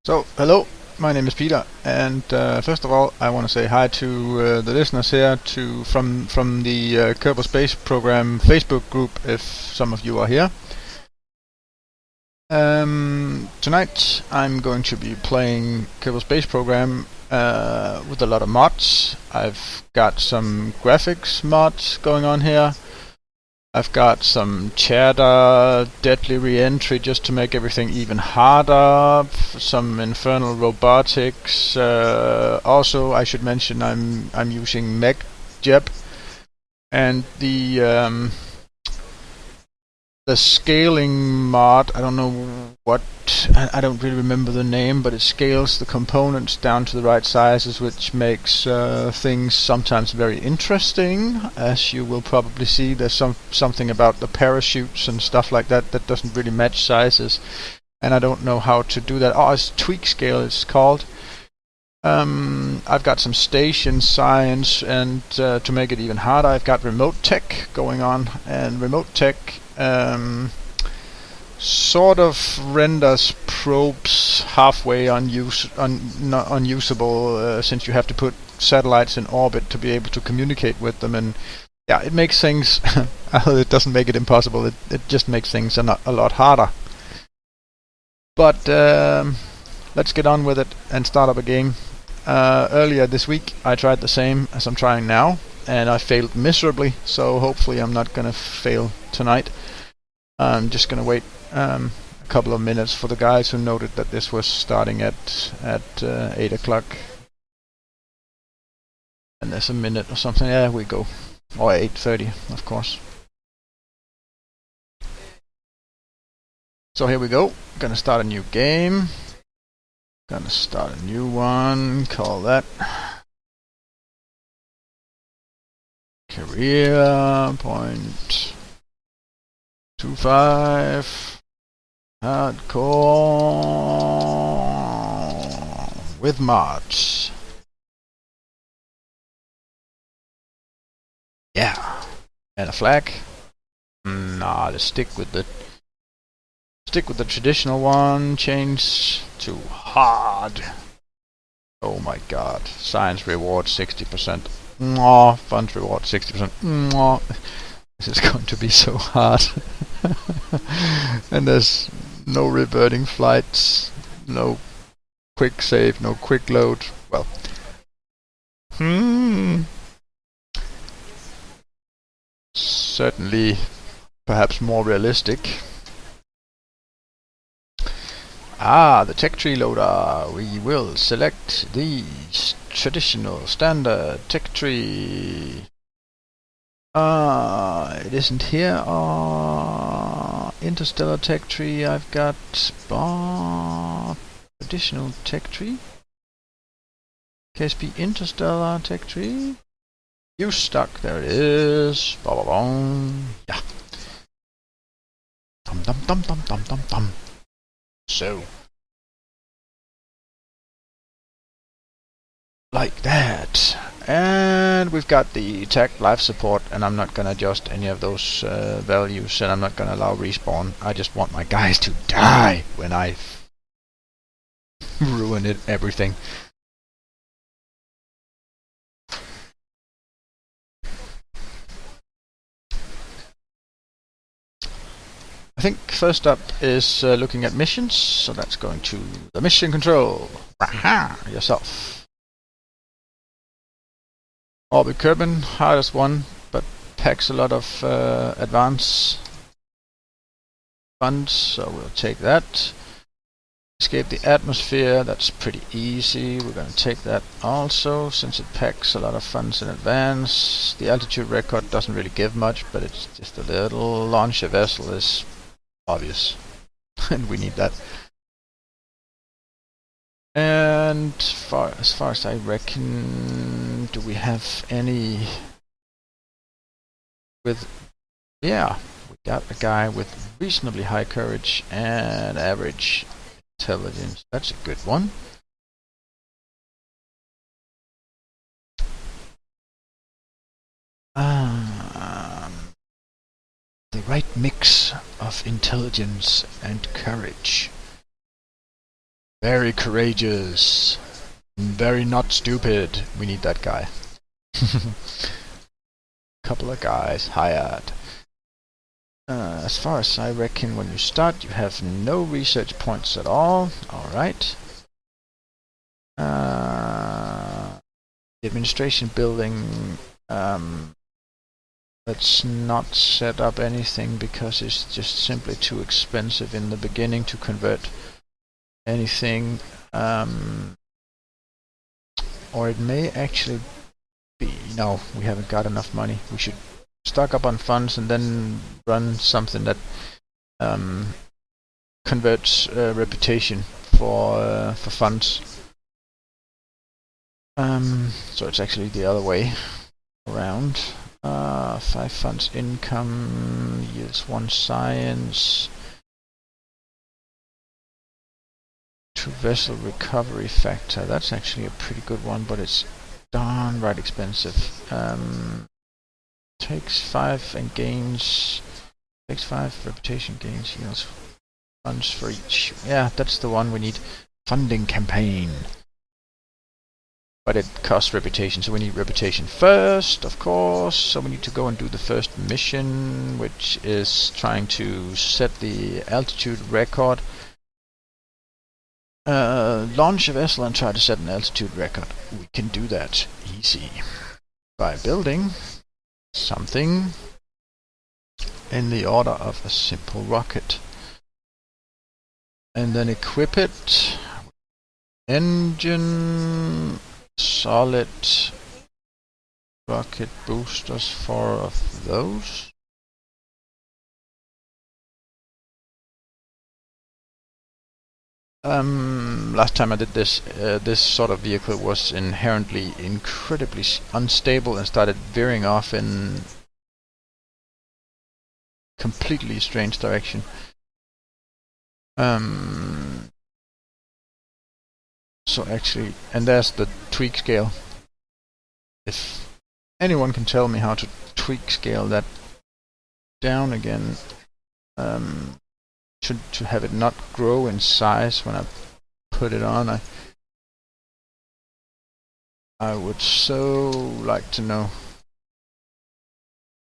So, hello, my name is Peter, and first of all, I want to say hi to the listeners here from the Kerbal Space program Facebook group, if some of you are here. Tonight, I'm going to be playing Kerbal Space program with a lot of mods. I've got some graphics mods going on here. I've got some cheddar, deadly re-entry just to make everything even harder, some infernal robotics. Also, I should mention I'm using MechJeb, and the scaling mod. I don't know what. I don't really remember the name, but it scales the components down to the right sizes, which makes things sometimes very interesting. As you will probably see, there's something about the parachutes and stuff like that that doesn't really match sizes, and I don't know how to do that. Oh, it's tweak scale, it's called. I've got some station science, and to make it even harder, I've got remote tech going on, and remote tech sort of renders probes halfway unusable, since you have to put satellites in orbit to be able to communicate with them, and yeah, it makes things it doesn't make it impossible, it just makes things a lot harder. But let's get on with it and start up a game. Earlier this week I tried the same as I'm trying now, and I failed miserably, so hopefully I'm not gonna fail tonight. I'm just gonna wait a couple of minutes for the guys who noted that this was starting at 8 o'clock. And there's a minute or something. There we go. Or 8:30, of course. So here we go. Gonna start a new game. Gonna start a new one. Call that Career Point 25 Hardcore with mods. Yeah, and a flag. Nah, let's stick with the traditional one. Change to hard. Oh my god! Science reward 60%. Mwah, fun reward 60%. Mwah. This is going to be so hard. And there's no reverting flights, no quick save, no quick load. Well, certainly perhaps more realistic. The tech tree loader. We will select the traditional standard tech tree. It isn't here. Interstellar tech tree. I've got additional tech tree. KSP interstellar tech tree. Use stock. There it is. Yeah. Dum. So, like that. And we've got the tech life support, and I'm not gonna adjust any of those values, and I'm not gonna allow respawn. I just want my guys to die when I ruin everything. I think first up is looking at missions, so that's going to the mission control. Aha, yourself. Orbit Kerbin, hardest one, but packs a lot of advance funds, so we'll take that. Escape the atmosphere, that's pretty easy. We're going to take that also, since it packs a lot of funds in advance. The altitude record doesn't really give much, but it's just a little. Launch a vessel is obvious, and we need that. And as far as I reckon, do we have any with? Yeah, we got a guy with reasonably high courage and average intelligence. That's a good one. The right mix of intelligence and courage. Very courageous. Very not stupid. We need that guy. Couple of guys hired. As far as I reckon, when you start, you have no research points at all. Alright. The administration building, let's not set up anything because it's just simply too expensive in the beginning to convert anything. Or it may actually be... No, we haven't got enough money. We should stock up on funds and then run something that converts reputation for funds. So it's actually the other way around. 5 funds income, yields 1 science. 2 vessel recovery factor. That's actually a pretty good one, but it's darn right expensive. Takes 5 and gains. Takes 5 reputation gains, yields funds for each. Yeah, that's the one we need. Funding campaign. But it costs reputation, so we need reputation first, of course. So we need to go and do the first mission, which is trying to set the altitude record. Launch a vessel and try to set an altitude record. We can do that easy by building something in the order of a simple rocket. And then equip it. Engine, solid rocket boosters, 4 of those. Last time I did this, this sort of vehicle was inherently incredibly unstable and started veering off in completely strange direction. So actually, and there's the tweak scale. If anyone can tell me how to tweak scale that down again, to have it not grow in size when I put it on, I would so like to know.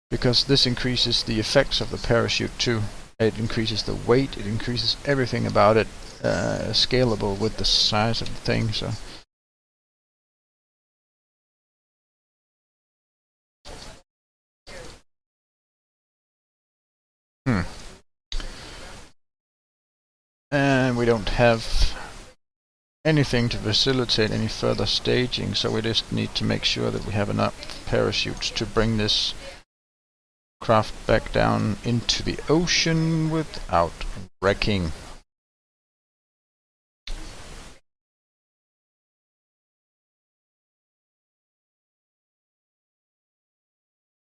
Because this increases the effects of the parachute too. It increases the weight, it increases everything about it, scalable with the size of the thing, so. And we don't have anything to facilitate any further staging, so we just need to make sure that we have enough parachutes to bring this craft back down into the ocean without wrecking.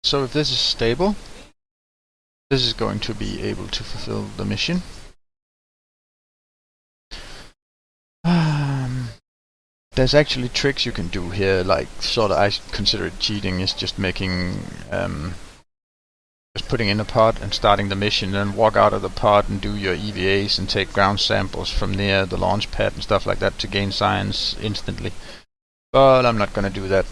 So if this is stable, this is going to be able to fulfill the mission. There's actually tricks you can do here, like sort of I consider it cheating, is just making just putting in a pod and starting the mission, and then walk out of the pod and do your EVAs and take ground samples from near the launch pad and stuff like that to gain science instantly. But I'm not going to do that.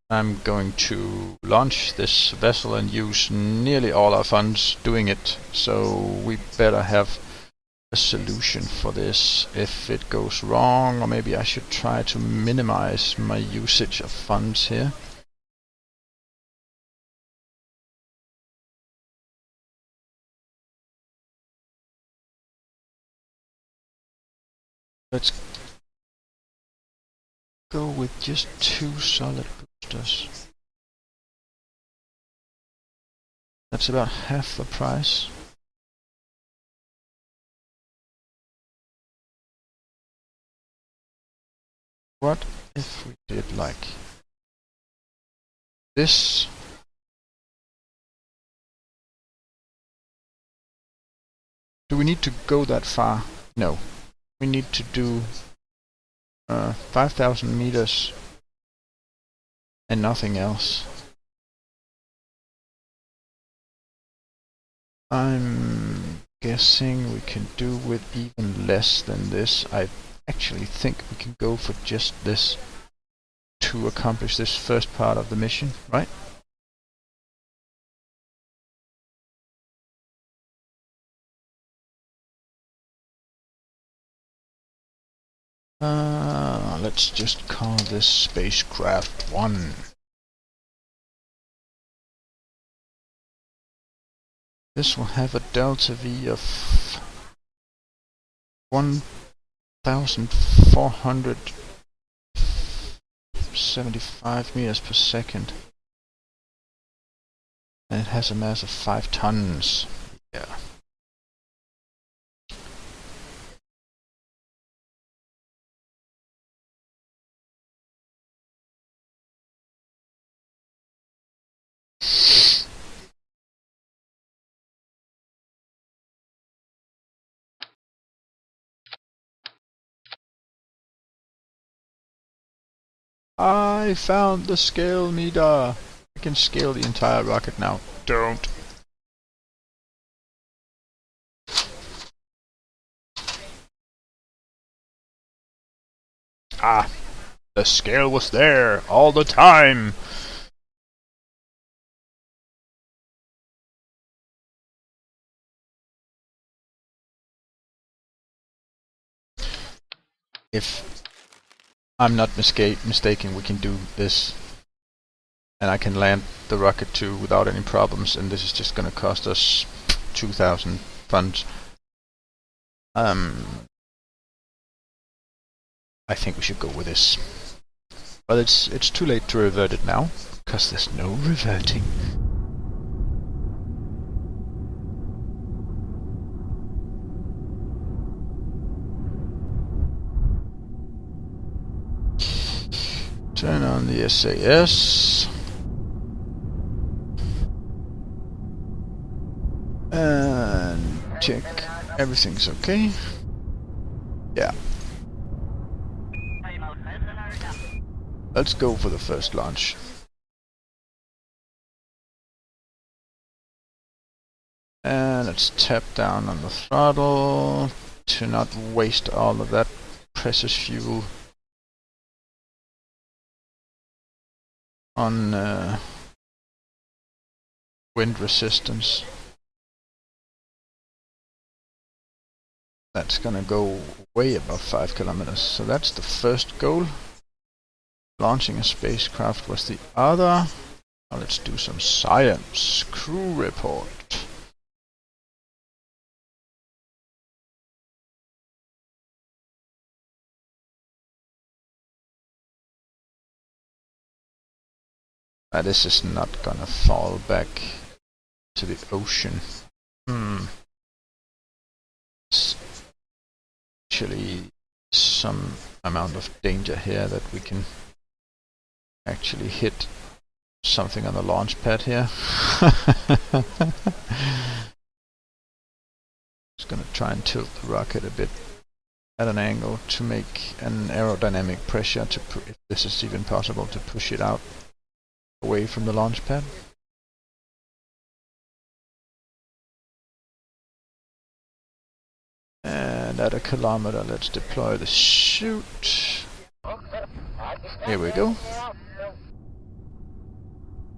I'm going to launch this vessel and use nearly all our funds doing it, so we better have a solution for this if it goes wrong, or maybe I should try to minimize my usage of funds here. Let's go with just 2 solid boosters. That's about half the price. What if we did like this? Do we need to go that far? No. We need to do 5,000 meters and nothing else. I'm guessing we can do with even less than this. I actually think we can go for just this to accomplish this first part of the mission, right? Let's just call this spacecraft 1. This will have a delta V of 1,475 meters per second. And it has a mass of 5 tons. Yeah. I found the scale meter. I can scale the entire rocket now. Don't. Ah, the scale was there all the time. If I'm not mistaken, we can do this. And I can land the rocket too without any problems, and this is just gonna cost us 2,000 funds. I think we should go with this. But it's too late to revert it now, because there's no reverting. Turn on the SAS. And check everything's okay. Yeah. Let's go for the first launch. And let's tap down on the throttle to not waste all of that precious fuel on wind resistance. That's gonna go way above 5 kilometers. So that's the first goal. Launching a spacecraft was the other. Now let's do some science. Crew report. This is not gonna fall back to the ocean. Actually some amount of danger here that we can actually hit something on the launch pad here. Just gonna try and tilt the rocket a bit at an angle to make an aerodynamic pressure to if this is even possible, to push it out away from the launch pad. And at a kilometer, let's deploy the chute. Here we go.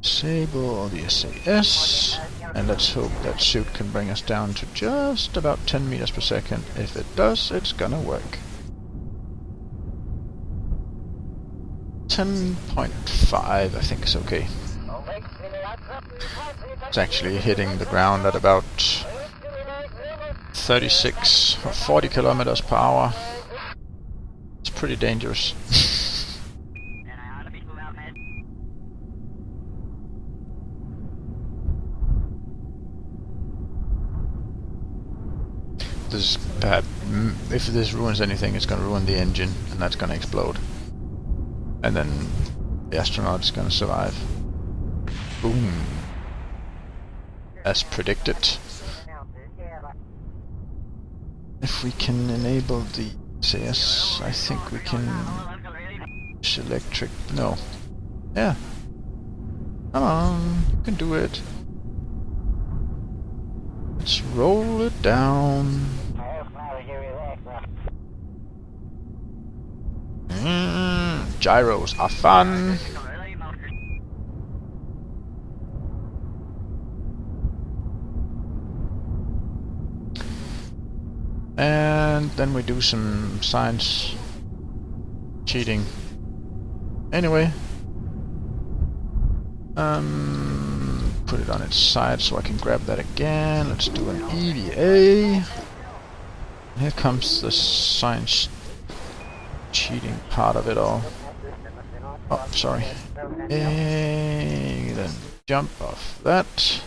Disable the SAS, and let's hope that chute can bring us down to just about 10 meters per second. If it does, it's gonna work. 10.5, I think is okay. It's actually hitting the ground at about 36 or 40 kilometers per hour. It's pretty dangerous. This is bad. If this ruins anything, it's gonna ruin the engine, and that's gonna explode. And then the astronaut's gonna survive. Boom. As predicted. If we can enable the SAS, I think we can use electric. No. Yeah. Come on, you can do it. Let's roll it down. gyros are fun. And then we do some science cheating. Anyway, put it on its side so I can grab that again. Let's do an EVA. Here comes the science cheating part of it all. Oh, sorry. And then jump off that.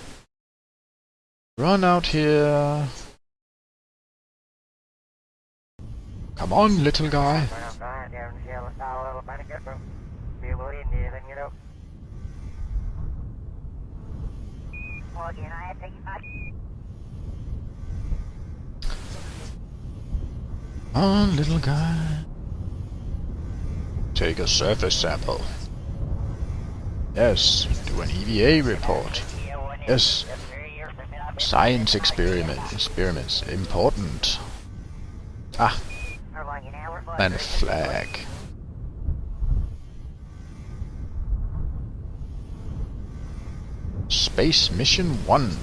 Run out here. Come on, little guy. Come on, little guy. Take a surface sample. Yes. Do an EVA report. Yes. Science experiments. Important. Ah. And a flag. Space Mission 1.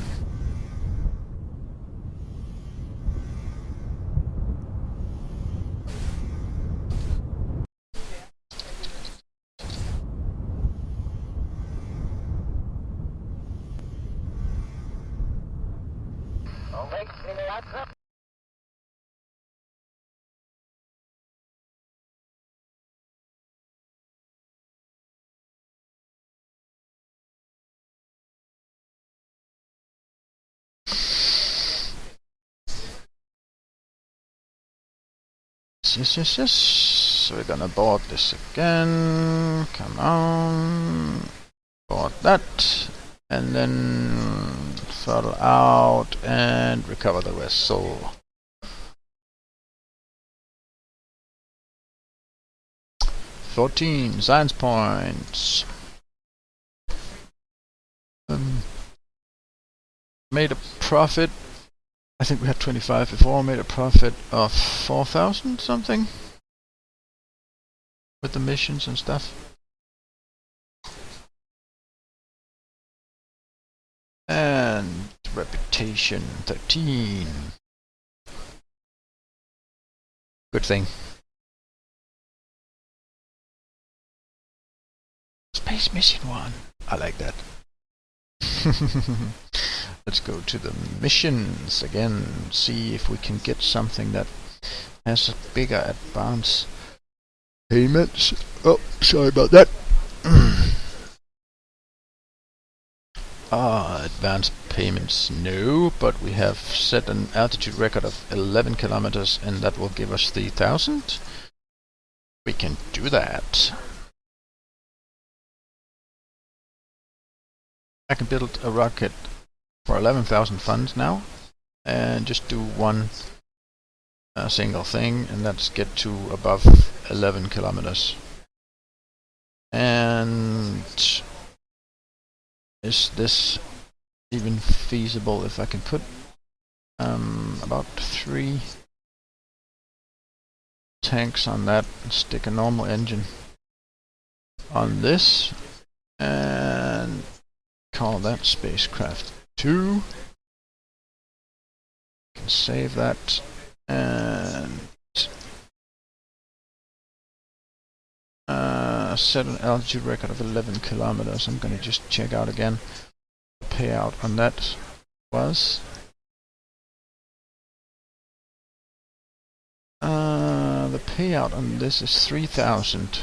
Yes. So we're gonna board this again. Come on. Board that. And then throttle out and recover the vessel. 14 science points. Made a profit. I think we had 25 before. Made a profit of 4,000 something with the missions and stuff. And reputation 13. Good thing. Space Mission 1. I like that. Let's go to the missions again. See if we can get something that has a bigger advance payments. Oh, sorry about that. Advanced payments, no, but we have set an altitude record of 11 kilometers and that will give us 3,000. We can do that. I can build a rocket for 11,000 funds now and just do one single thing, and that's get to above 11 kilometers. And is this even feasible if I can put about 3 tanks on that and stick a normal engine on this and call that spacecraft 2. Can save that and set an altitude record of 11 kilometers. I'm gonna just check out again. The payout on that was the payout on this is 3,000.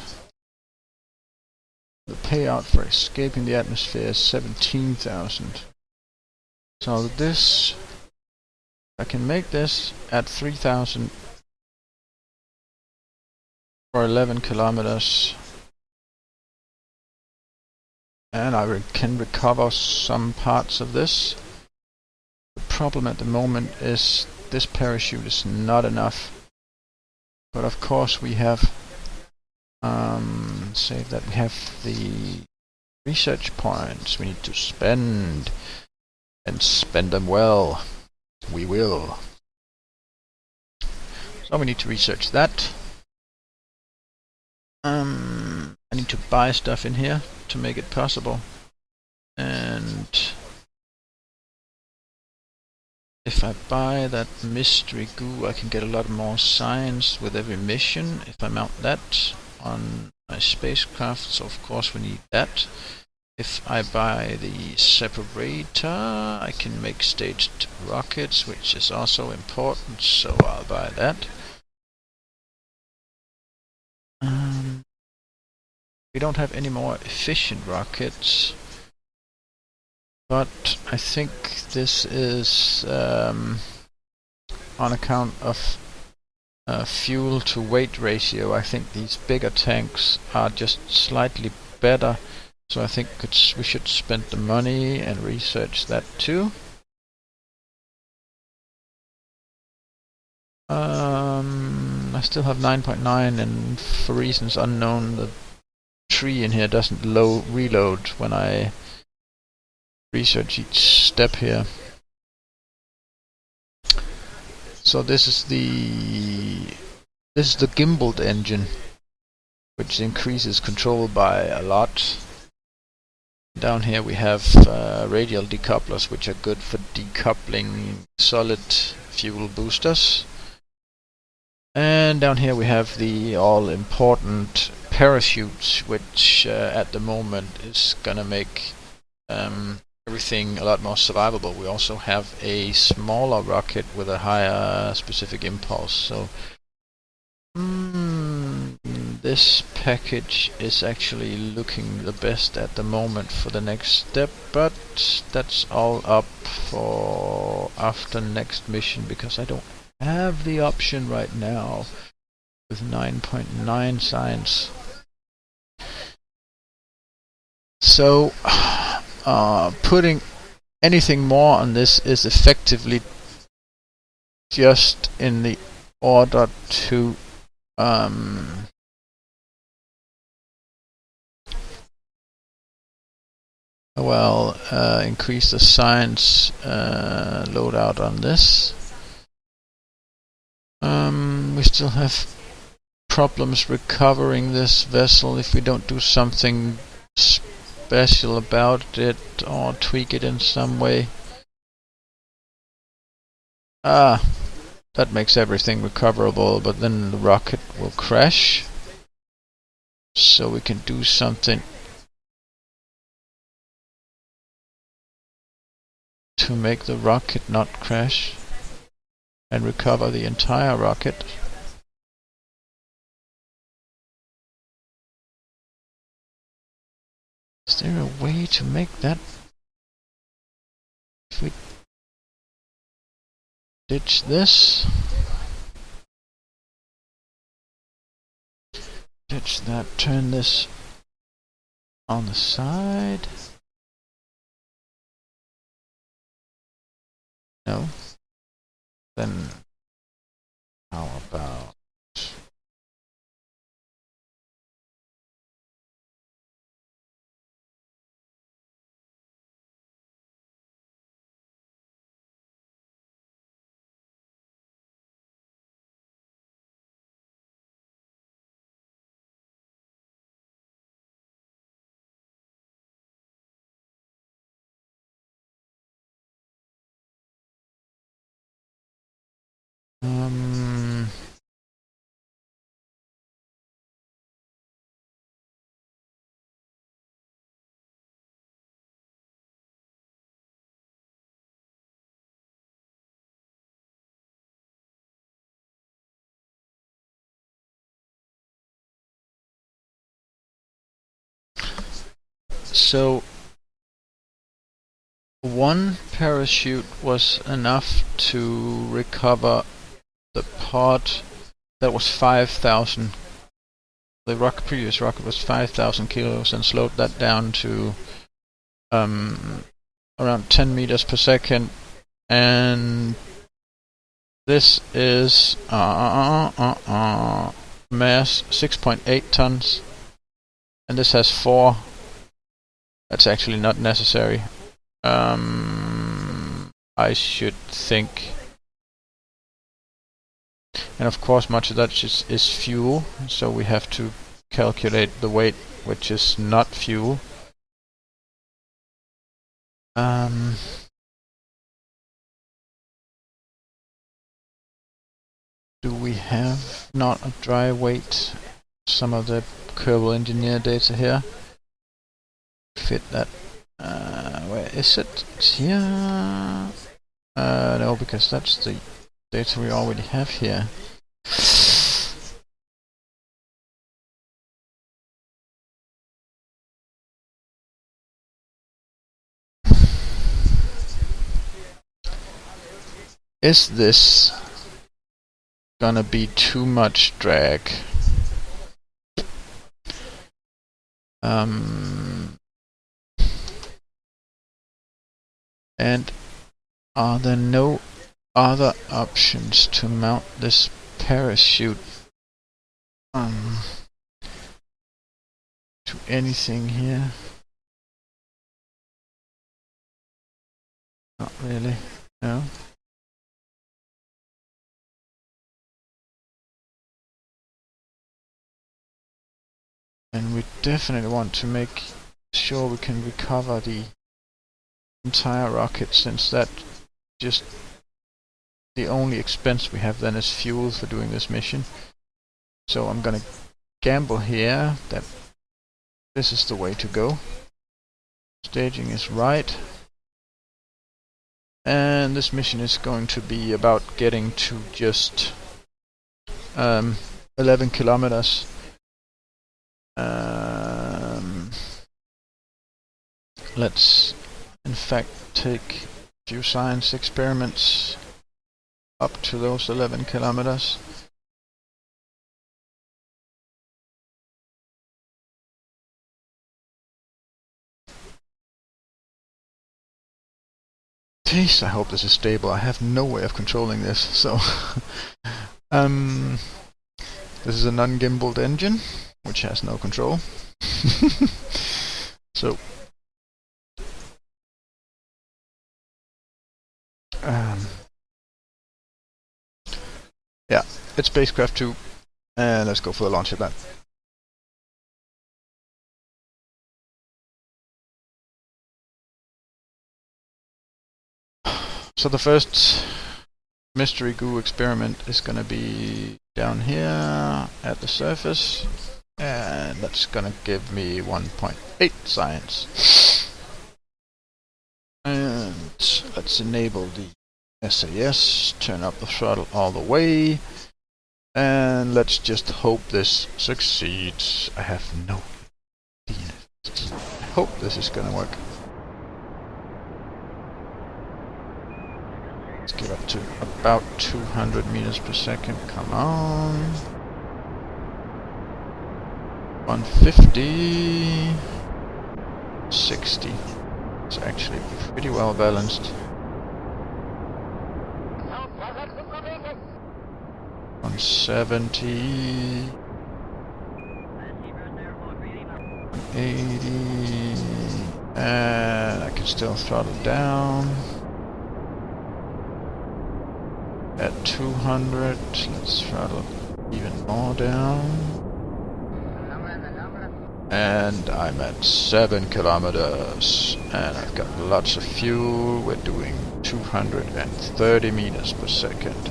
The payout for escaping the atmosphere is 17,000. So this, I can make this at 3,000 for 11 kilometers. And I can recover some parts of this. The problem at the moment is this parachute is not enough. But of course we have save that we have the research points we need to spend and spend them well. We will. So we need to research that. need to buy stuff in here to make it possible. And if I buy that mystery goo, I can get a lot more science with every mission. If I mount that on my spacecraft, so of course we need that. If I buy the separator, I can make staged rockets, which is also important, so I'll buy that. We don't have any more efficient rockets, but I think this is on account of fuel to weight ratio. I think these bigger tanks are just slightly better, so I think we should spend the money and research that too. I still have 9.9, and for reasons unknown, the tree in here doesn't reload when I research each step here. So this is the gimbaled engine, which increases control by a lot. Down here we have radial decouplers, which are good for decoupling solid fuel boosters. And down here we have the all-important parachutes, which at the moment is gonna make everything a lot more survivable. We also have a smaller rocket with a higher specific impulse, so this package is actually looking the best at the moment for the next step, but that's all up for after next mission, because I don't have the option right now with 9.9 science. So putting anything more on this is effectively just in the order to increase the science loadout on this. We still have problems recovering this vessel if we don't do something special about it or tweak it in some way. That makes everything recoverable, but then the rocket will crash. So we can do something to make the rocket not crash and recover the entire rocket. Is there a way to make that? If we ditch this, ditch that, turn this on the side. No. Then how about so one parachute was enough to recover the part that was 5,000. The previous rocket was 5,000 kilos and slowed that down to around 10 meters per second. And this is mass 6.8 tons, and this has 4. That's actually not necessary. I should think. And of course much of that is fuel, so we have to calculate the weight, which is not fuel. Do we have not a dry weight? Some of the Kerbal engineer data here. Fit that. Where is it? It's here. No, because that's the data we already have here. Is this gonna be too much drag? And are there no other options to mount this parachute to anything here? Not really, no. And we definitely want to make sure we can recover the entire rocket, since that just the only expense we have then is fuel for doing this mission. So I'm gonna gamble here that this is the way to go. Staging is right. And this mission is going to be about getting to just 11 kilometers. Let's in fact take a few science experiments up to those 11 kilometers. Jeez, I hope this is stable. I have no way of controlling this, so this is a non-gimbaled engine, which has no control. So yeah, it's spacecraft 2, and let's go for the launch of that. So the first mystery goo experiment is gonna be down here at the surface, and that's gonna give me 1.8 science. And let's enable the SAS, turn up the throttle all the way, and let's just hope this succeeds. I have no idea. I hope this is gonna work. Let's get up to about 200 meters per second. Come on. 150. 60. It's actually pretty well balanced. 170. 180. And I can still throttle down. At 200, let's throttle even more down. And I'm at 7 kilometers, and I've got lots of fuel. We're doing 230 meters per second.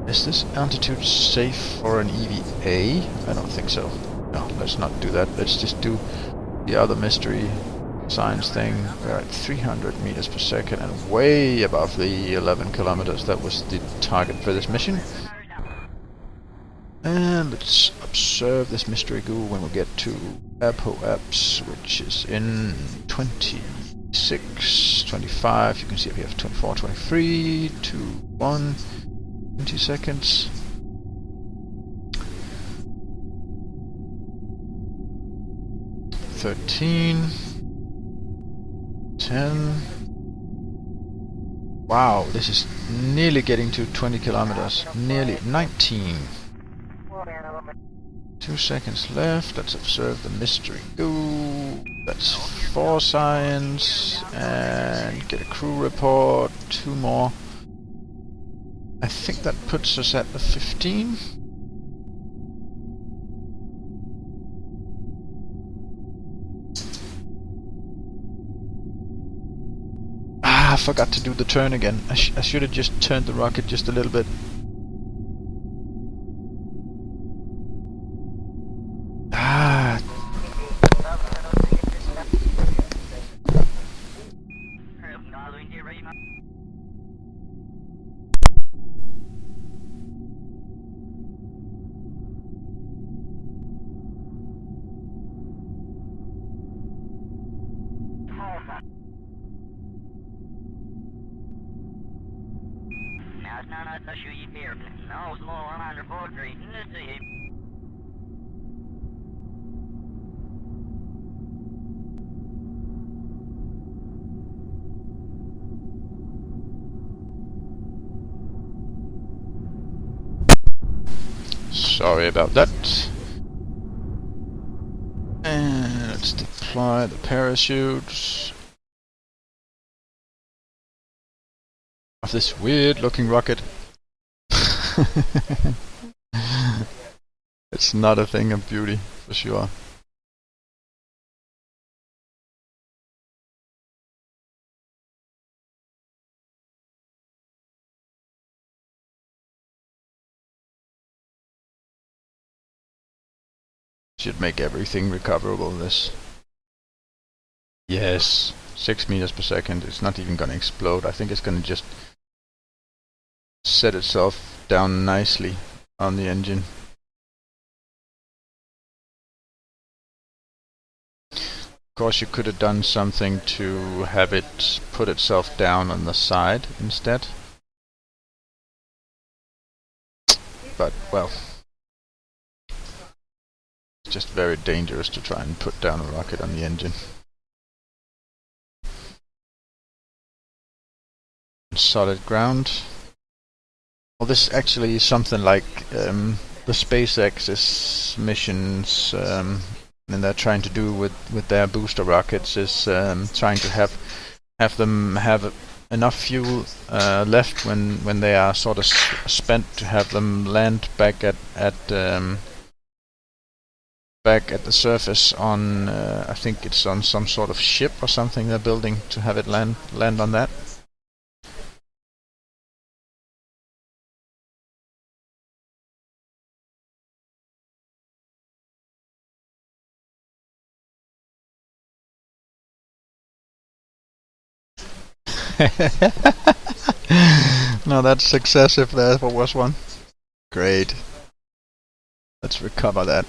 Is this altitude safe for an EVA? I don't think so. No, let's not do that. Let's just do the other mystery science thing. We're at 300 meters per second and way above the 11 kilometers. That was the target for this mission. And let's observe this mystery goo when we get to Apoaps, which is in 26, 25. You can see up here 24, 23, 2, 1, 20 seconds. 13. 10. Wow, this is nearly getting to 20 kilometers. Nearly 19. 2 seconds left. Let's observe the mystery goo. That's 4 science. And get a crew report. 2 more. I think that puts us at the 15. Ah, I forgot to do the turn again. I should have just turned the rocket just a little bit. Ah. Sorry about that. And let's deploy the parachutes of this weird looking rocket. It's not a thing of beauty, for sure. Should make everything recoverable, this. Yes, 6 meters per second. It's not even gonna explode. I think it's gonna just set itself down nicely on the engine. Of course, you could have done something to have it put itself down on the side instead. But, well, it's just very dangerous to try and put down a rocket on the engine. Solid ground. Well, this is actually something like the SpaceX's missions, and they're trying to do with their booster rockets is trying to have them have enough fuel left when they are sort of spent, to have them land back at the surface on I think it's on some sort of ship or something they're building, to have it land on that. No, that's success if there ever was one. Great. Let's recover that.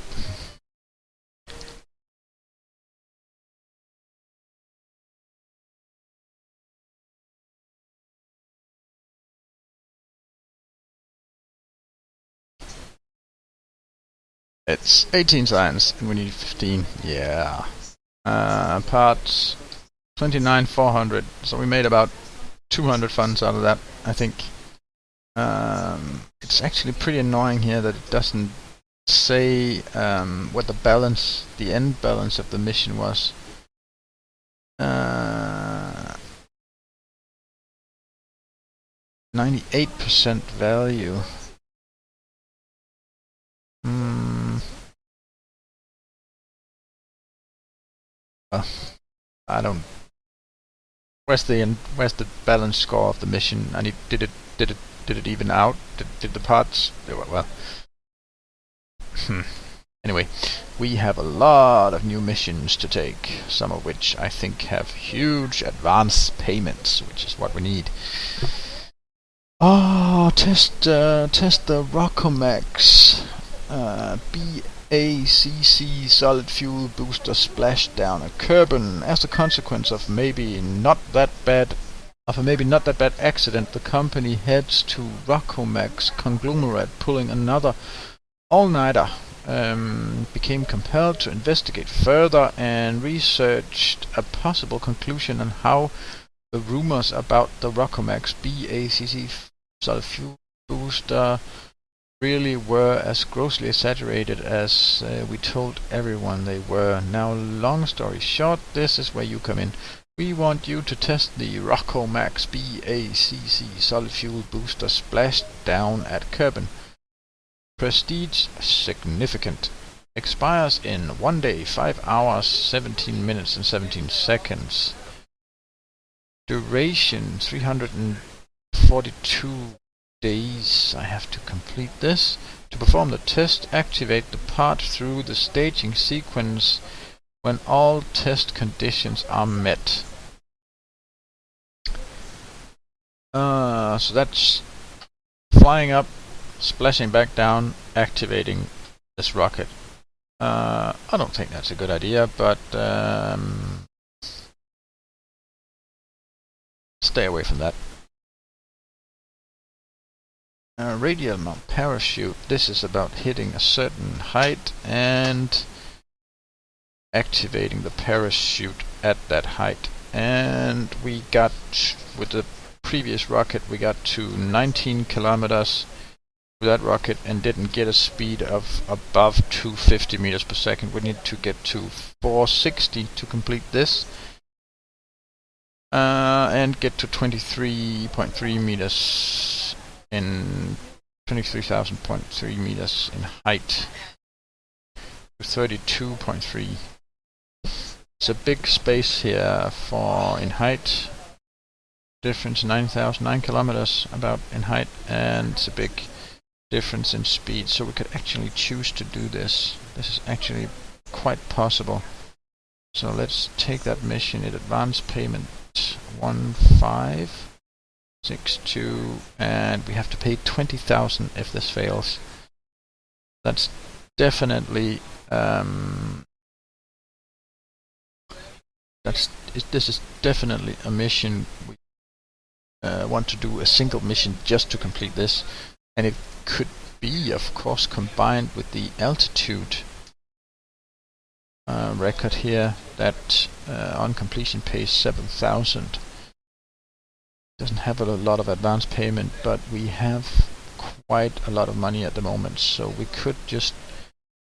It's 18 science and we need 15. Yeah. Parts 29,400. So we made about 200 funds out of that, I think. It's actually pretty annoying here that it doesn't say what the end balance of the mission was. 98% value. I don't. Where's the balance score of the mission? Did it even out? Did the parts? Well. Anyway, we have a lot of new missions to take, some of which I think have huge advance payments, which is what we need. Oh, test the Rockomax BACC solid fuel booster splashdown at Kerbal. As a consequence of a maybe not that bad accident, the company heads to Rockomax conglomerate, pulling another all-nighter. Became compelled to investigate further and researched a possible conclusion on how the rumors about the Rockomax BACC solid fuel booster really were as grossly exaggerated as we told everyone they were. Now, long story short, this is where you come in. We want you to test the Rocco Max BACC solid fuel booster splashdown at Kerbal. Prestige significant. Expires in 1 day, 5 hours, 17 minutes and 17 seconds. Duration 342 days. I have to complete this. To perform the test, activate the pod through the staging sequence when all test conditions are met. So that's flying up, splashing back down, activating this rocket. I don't think that's a good idea, but stay away from that. Radial mount parachute. This is about hitting a certain height and activating the parachute at that height. And we got, with the previous rocket, we got to 19 kilometers with that rocket and didn't get a speed of above 250 meters per second. We need to get to 460 to complete this. And get to 23.3 meters in 23,000.3 meters in height. 32.3. It's a big space here for in height. Difference 9 kilometers about in height, and it's a big difference in speed. So we could actually choose to do this. This is actually quite possible. So let's take that mission in advance payment 1562, and we have to pay 20,000 if this fails. That's definitely this is definitely a mission. We want to do a single mission just to complete this, and it could be, of course, combined with the altitude record here that on completion pays 7,000. Doesn't have a lot of advance payment, but we have quite a lot of money at the moment, so we could just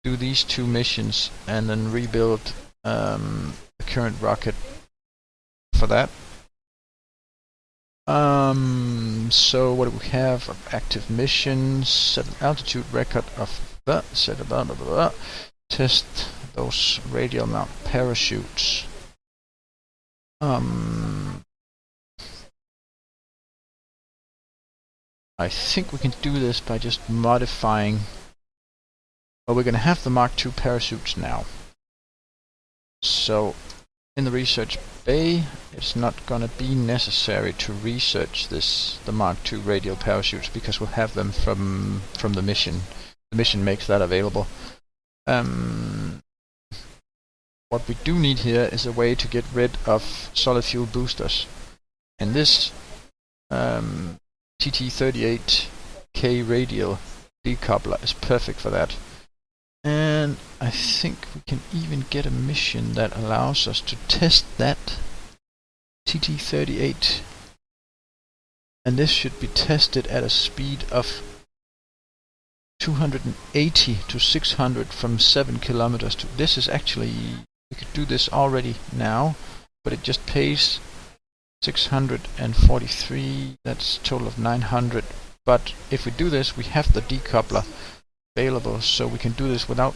do these two missions and then rebuild the current rocket for that. So what do we have of active missions? Set an altitude record of set about test those radial mount parachutes. I think we can do this by just modifying. Well, we're going to have the Mark II parachutes now. So in the research bay, it's not going to be necessary to research the Mark II radial parachutes, because we'll have them from the mission. The mission makes that available. What we do need here is a way to get rid of solid fuel boosters, and this TT38K radial decoupler is perfect for that. And I think we can even get a mission that allows us to test that TT38, and this should be tested at a speed of 280 to 600 from 7 kilometers to. This is actually, we could do this already now, but it just pays 643. That's a total of 900. But if we do this, we have the decoupler available, so we can do this without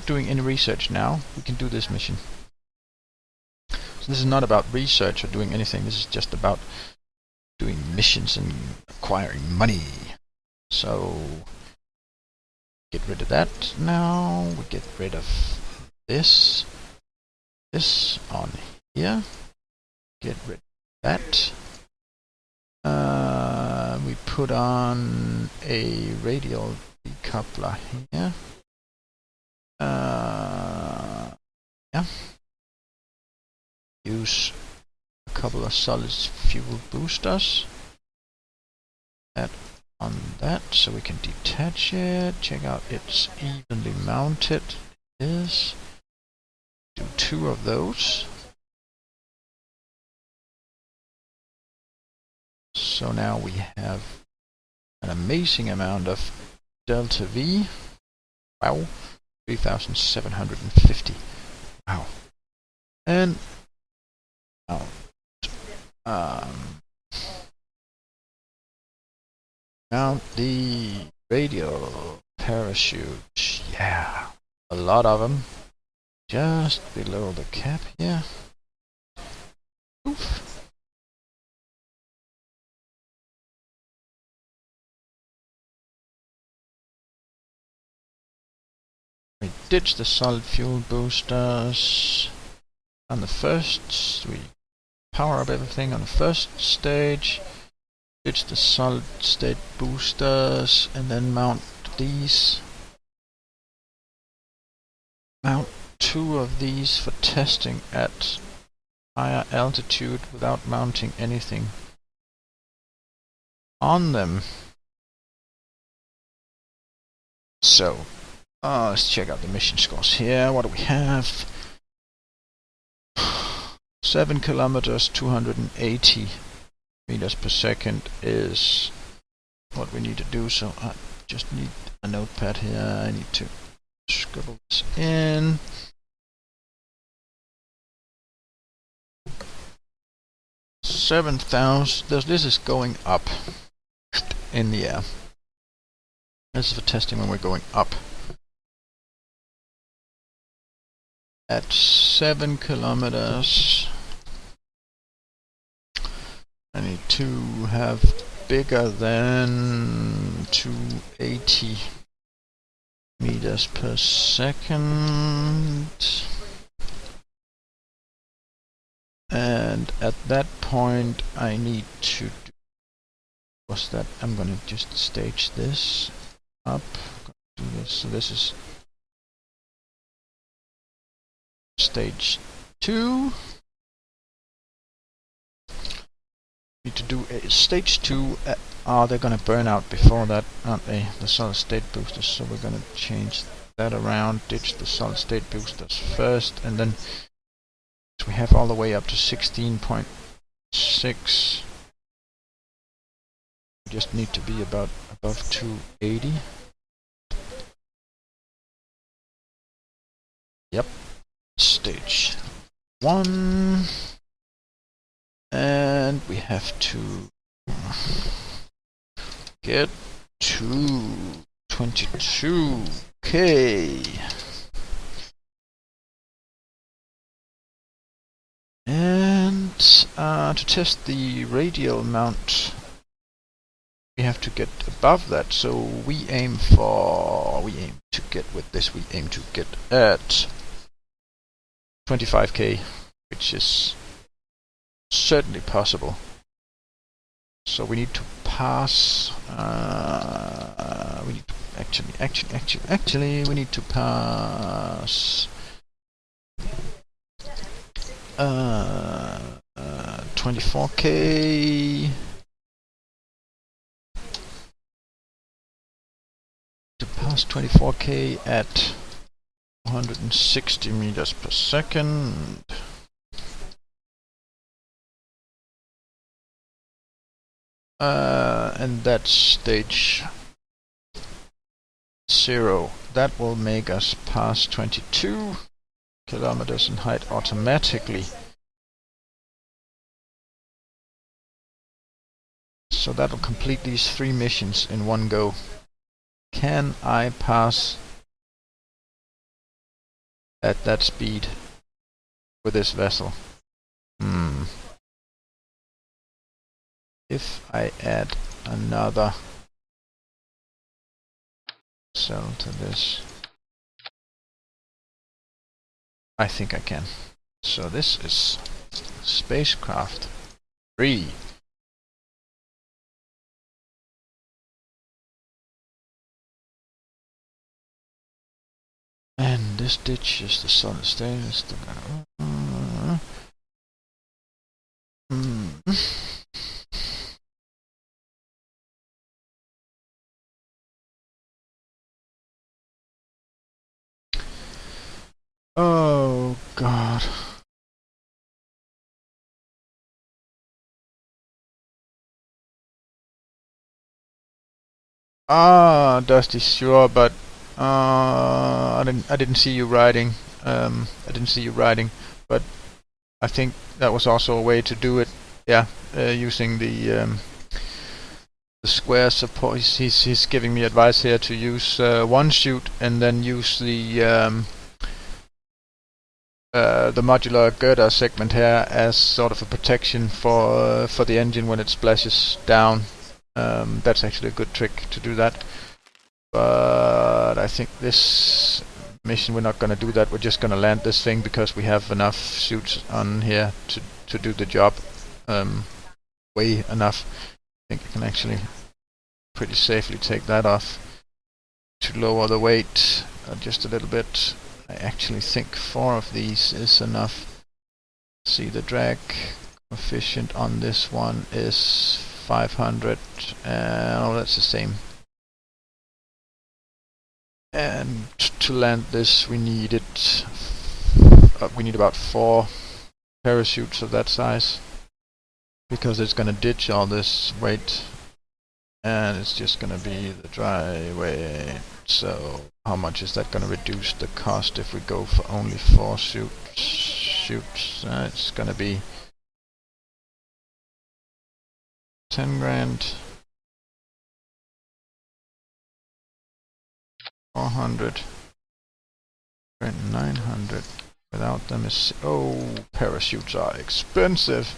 doing any research now. We can do this mission. So this is not about research or doing anything. This is just about doing missions and acquiring money. So get rid of that now. We get rid of this on here. Get rid of that. We put on a radial decoupler here. Yeah. Use a couple of solid fuel boosters. That on that, so we can detach it. Check out, it's evenly mounted. It is. Do 2 of those. So now we have an amazing amount of delta V. Wow. 3,750. Wow. And Mount, mount the radial parachute. Yeah, a lot of them. Just below the cap here. Oof. We ditch the solid fuel boosters on the first. We power up everything on the first stage. Ditch the solid state boosters and then mount these. Mount 2 of these for testing at higher altitude without mounting anything on them. So, let's check out the mission scores here. What do we have? 7 kilometers, 280 meters per second is what we need to do. So I just need a notepad here. I need to scribble this in. This is going up in the air. This is for testing when we're going up. At 7 kilometers, I need to have bigger than 280 meters per second. And at that point I need to do, what's that? I'm gonna just stage this up. Do this. So this is stage 2. Need to do a stage 2. They're gonna burn out before that, aren't they? The solid state boosters. So we're gonna change that around. Ditch the solid state boosters first, and then we have all the way up to 16.6. We just need to be about above 280. Yep. Stage 1. And we have to get to 22K. And to test the radial mount, we have to get above that. So we aim to get with this. We aim to get at 25K, which is certainly possible. So we need to pass. We need to actually we need to pass 24K. To pass 24K at 160 meters per second. And that's stage 0. That will make us pass 22 kilometers in height automatically. So that will complete these 3 missions in one go. Can I pass at that speed with this vessel? If I add another cell to this, I think I can. So this is spacecraft 3. And this ditch is the solid state. Oh God. Dusty, sure, but I didn't see you riding. But I think that was also a way to do it. Yeah, using the square support. He's giving me advice here to use one chute and then use the modular girder segment here as sort of a protection for the engine when it splashes down. That's actually a good trick to do that. But I think this mission we're not going to do that. We're just going to land this thing because we have enough chutes on here to do the job. Way enough. I think I can actually pretty safely take that off to lower the weight just a little bit. I actually think 4 of these is enough. See, the drag coefficient on this one is 500. Oh, that's the same. And to land this, we need it. We need about 4 parachutes of that size, because it's going to ditch all this weight, and it's just going to be the dry weight. So how much is that going to reduce the cost if we go for only 4 shoots? It's going to be 10 grand. 400. 900. Without them is... Oh, parachutes are expensive.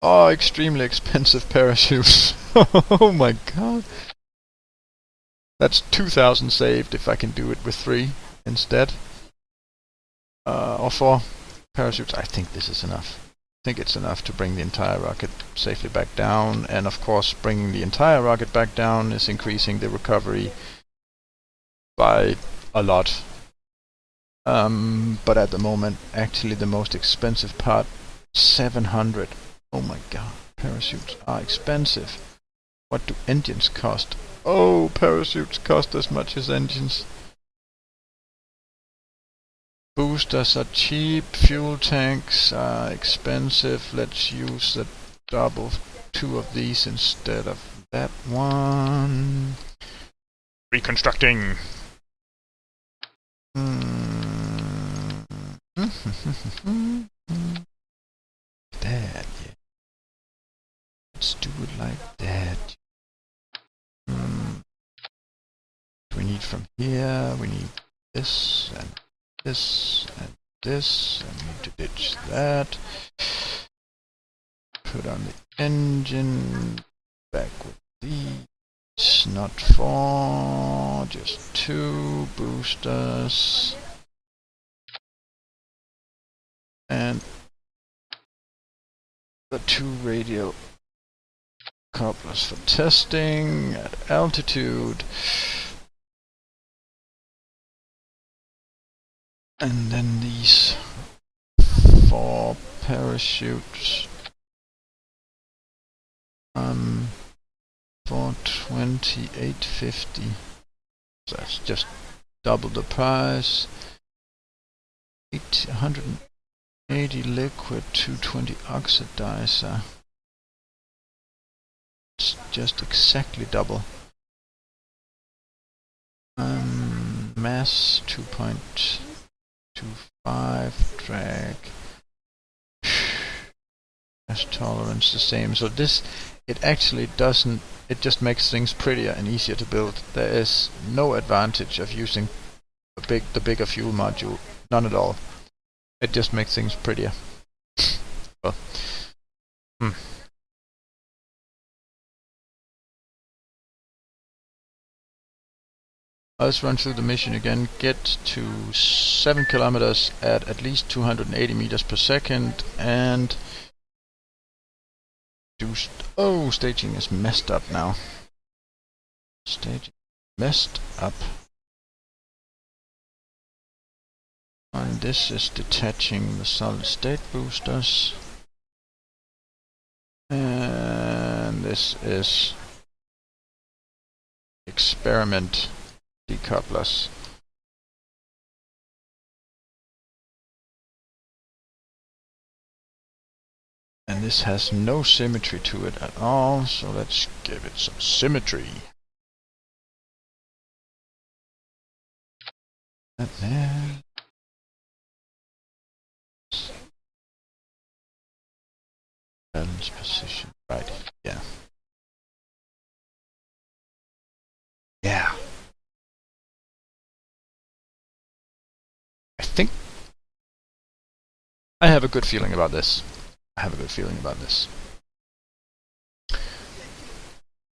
Oh, extremely expensive parachutes. Oh my god. That's 2,000 saved if I can do it with 3 instead. Or 4 parachutes. I think this is enough. I think it's enough to bring the entire rocket safely back down. And of course, bringing the entire rocket back down is increasing the recovery by a lot. But at the moment, actually the most expensive part, 700. Oh my god, parachutes are expensive. What do engines cost? Oh, parachutes cost as much as engines. Boosters are cheap, fuel tanks are expensive. Let's use the double 2 of these instead of that one. Reconstructing. That, yeah. Let's do it like that. We need from here, we need this and this and this, and we need to ditch that. Put on the engine, back with these, not 4, just 2 boosters. And the 2 radial couplers for testing at altitude. And then these 4 parachutes. 420, 850. So that's just double the price. 180 liquid, 220 oxidizer. It's just exactly double. Mass 2.25, drag. Mass tolerance the same. So this, it actually doesn't, it just makes things prettier and easier to build. There is no advantage of using the bigger fuel module. None at all. It just makes things prettier. Well, Let's run through the mission again. Get to 7 kilometers at least 280 meters per second, and do staging is messed up now. Staging messed up. And this is detaching the solid state boosters. And this is experiment decouplers. And this has no symmetry to it at all, so let's give it some symmetry. That there. Balance position. Right. Yeah. Yeah. I think I have a good feeling about this.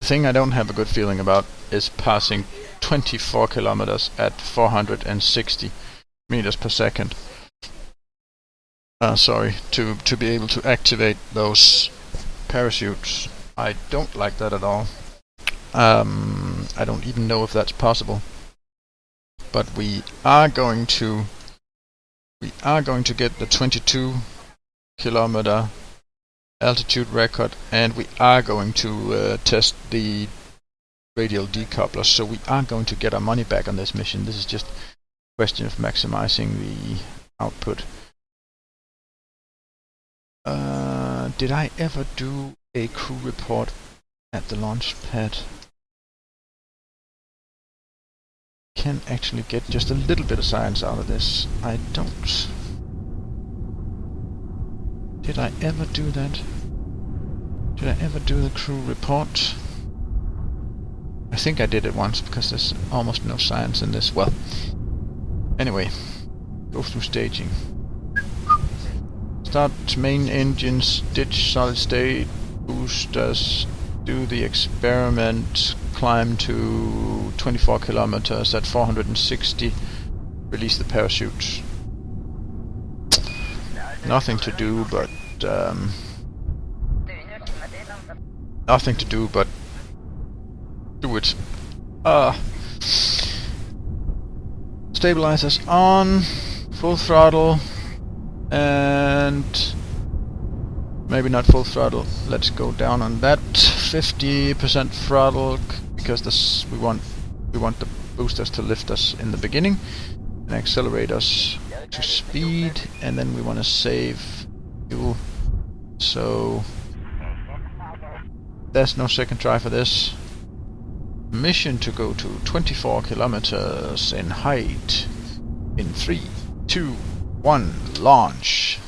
The thing I don't have a good feeling about is passing 24 kilometers at 460 meters per second. To be able to activate those parachutes. I don't like that at all. I don't even know if that's possible. But we are going to get the 22 kilometer altitude record, and we are going to test the radial decoupler, so we are going to get our money back on this mission. This is just a question of maximizing the output. Did I ever do a crew report at the launch pad? Can actually get just a little bit of science out of this. I don't. Did I ever do that? Did I ever do the crew report? I think I did it once, because there's almost no science in this. Well, anyway, go through staging. Start main engines, ditch solid state, boosters, do the experiment, climb to 24 kilometers at 460, release the parachute. Nothing to do but do it. Stabilizers on, full throttle, and maybe not full throttle. Let's go down on that. 50% throttle, because we want the boosters to lift us in the beginning and accelerate us to speed, and then we want to save fuel. So there's no second try for this. Mission to go to 24 kilometers in height in 3, 2, 1, launch.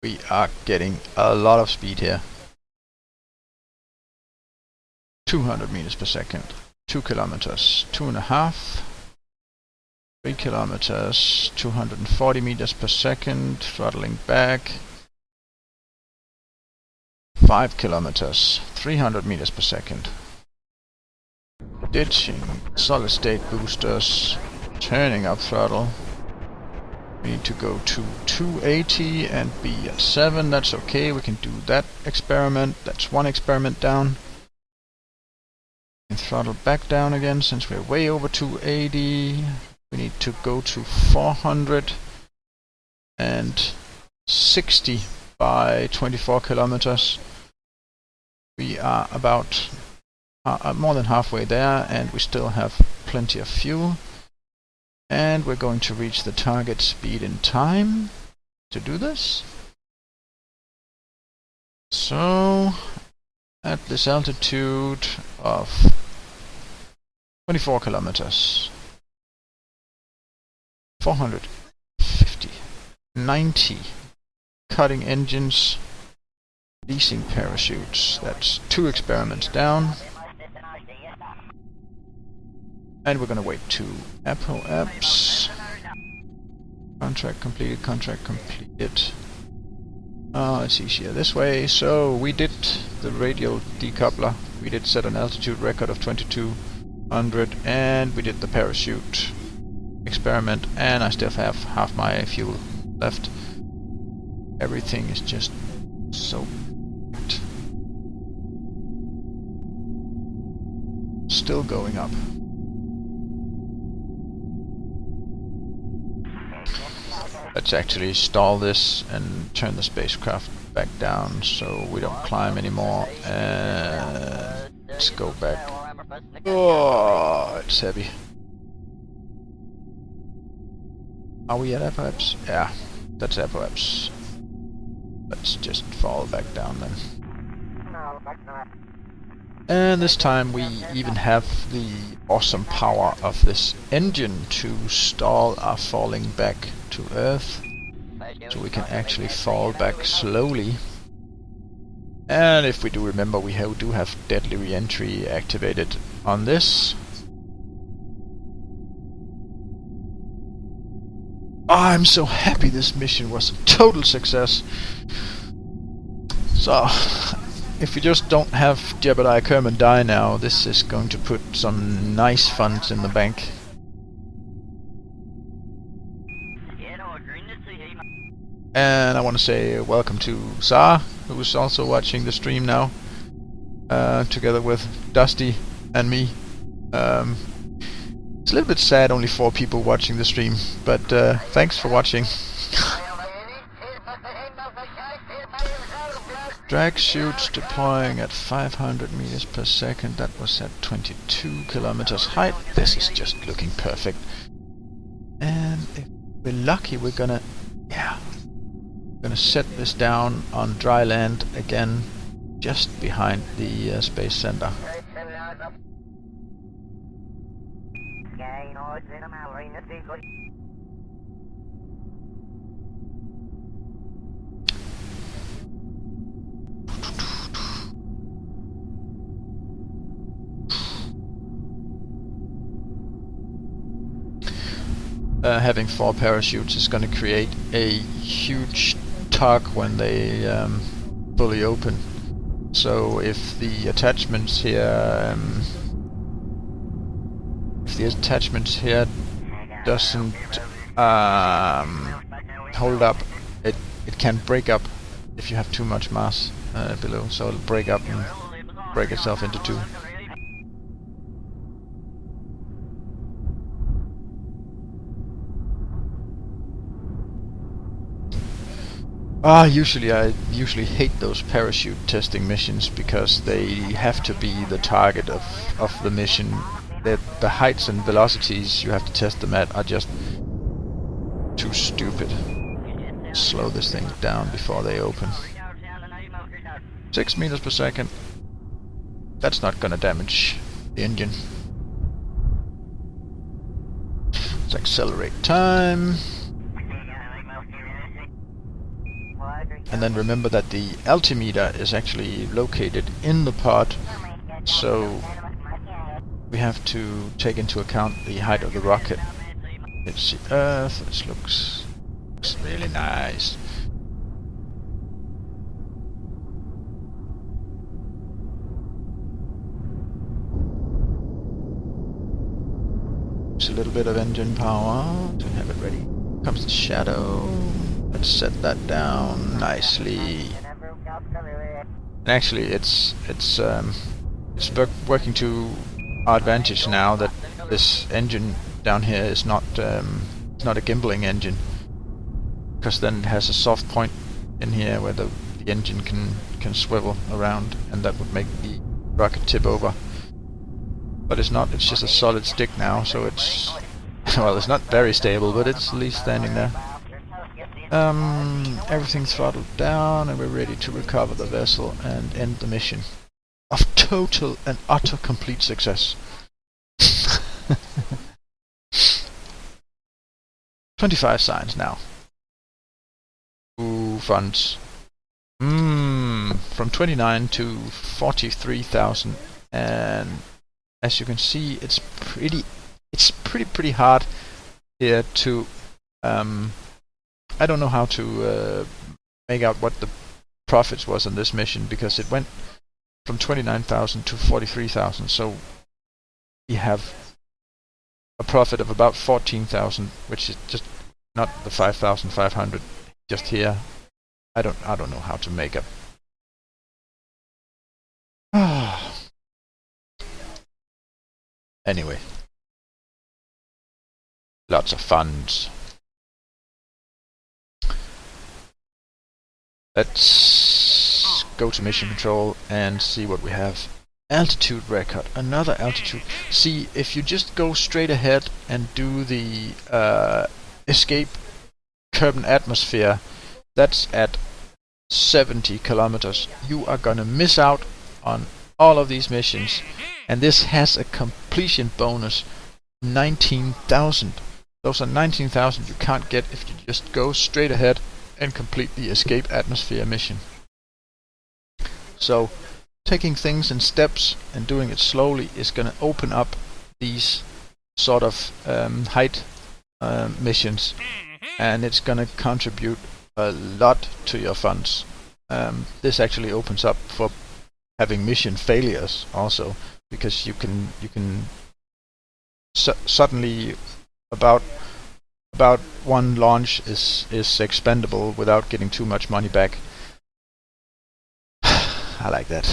We are getting a lot of speed here. 200 meters per second. 2 kilometers. 2.5. 3 kilometers. 240 meters per second. Throttling back. 5 kilometers. 300 meters per second. Ditching. Solid state boosters. Turning up throttle. We need to go to 280 and be at 7. That's okay. We can do that experiment. That's one experiment down. And throttle back down again since we're way over 280. We need to go to 460 by 24 kilometers. We are about more than halfway there, and we still have plenty of fuel. And we're going to reach the target speed in time to do this. So, at this altitude of 24 kilometers, 450, 90, cutting engines, releasing parachutes. That's 2 experiments down. And we're gonna wait to apps. Contract completed, it's easier this way. So we did the radial decoupler. We did set an altitude record of 2200, and we did the parachute experiment, and I still have half my fuel left. Everything is just so still going up. Let's actually stall this and turn the spacecraft back down so we don't climb anymore. And let's go back. Oh, it's heavy. Are we at apoapse? Yeah, that's apoapse. Let's just fall back down then. And this time we even have the awesome power of this engine to stall our falling back to Earth. So we can actually fall back slowly. And if we do remember, we do have deadly re-entry activated on this. I'm so happy this mission was a total success. So, if we just don't have Jebediah Kerman die now, this is going to put some nice funds in the bank. And I want to say welcome to Zara, who's also watching the stream now, together with Dusty and me. It's a little bit sad, only 4 people watching the stream, but thanks for watching. Drag chutes deploying at 500 meters per second. That was at 22 kilometers height. This is just looking perfect. And if we're lucky, we're gonna set this down on dry land again, just behind the space center. Having 4 parachutes is going to create a huge tug when they fully open. So if the attachments here, doesn't hold up, it can break up if you have too much mass below. So it'll break up and break itself into 2. I usually hate those parachute testing missions because they have to be the target of the mission. The heights and velocities you have to test them at are just too stupid. Slow this thing down before they open. 6 meters per second. That's not gonna damage the engine. Let's accelerate time. And then remember that the altimeter is actually located in the pod, so we have to take into account the height of the rocket. It's the Earth. This looks really nice. Just a little bit of engine power to have it ready. Comes the shadow. Let's set that down nicely. And actually, it's working to our advantage now that this engine down here is not a gimbaling engine, because then it has a soft point in here where the engine can swivel around, and that would make the rocket tip over. But it's not. It's just a solid stick now, so it's it's not very stable, but it's at least standing there. Everything's throttled down, and we're ready to recover the vessel and end the mission of total and utter complete success. 25 signs now. Ooh, funds. From 29 to 43,000, and as you can see, it's pretty hard here to I don't know how to make out what the profits was on this mission, because it went from 29,000 to 43,000, so we have a profit of about 14,000, which is just not the 5,500 just here. I don't know how to make up. Anyway, lots of funds. Let's go to mission control and see what we have. Altitude record, another altitude. See, if you just go straight ahead and do the escape Kerbal atmosphere, that's at 70 kilometers. You are gonna miss out on all of these missions, and this has a completion bonus 19,000. Those are 19,000 you can't get if you just go straight ahead and complete the escape atmosphere mission. So taking things in steps and doing it slowly is going to open up these sort of height missions, and it's going to contribute a lot to your funds. This actually opens up for having mission failures also, because you can suddenly about one launch is expendable without getting too much money back. I like that.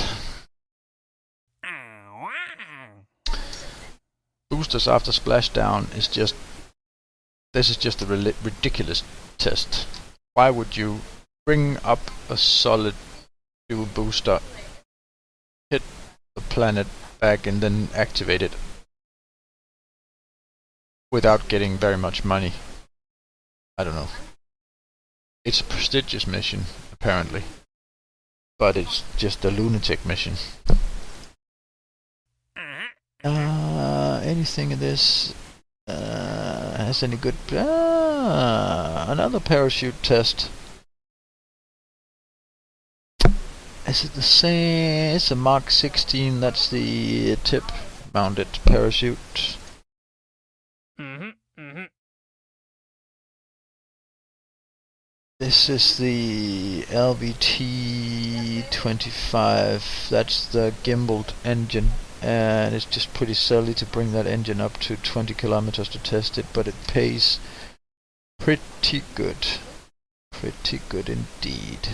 Boosters after splashdown is just... This is just a ridiculous test. Why would you bring up a solid fuel booster, hit the planet back, and then activate it without getting very much money? I don't know. It's a prestigious mission, apparently, but it's just a lunatic mission. Anything in this has any good... another parachute test. Is it the same? It's a Mark 16, that's the tip-mounted parachute. This is the LVT-25, that's the gimbaled engine, and it's just pretty silly to bring that engine up to 20 kilometers to test it, but it pays pretty good. Pretty good indeed.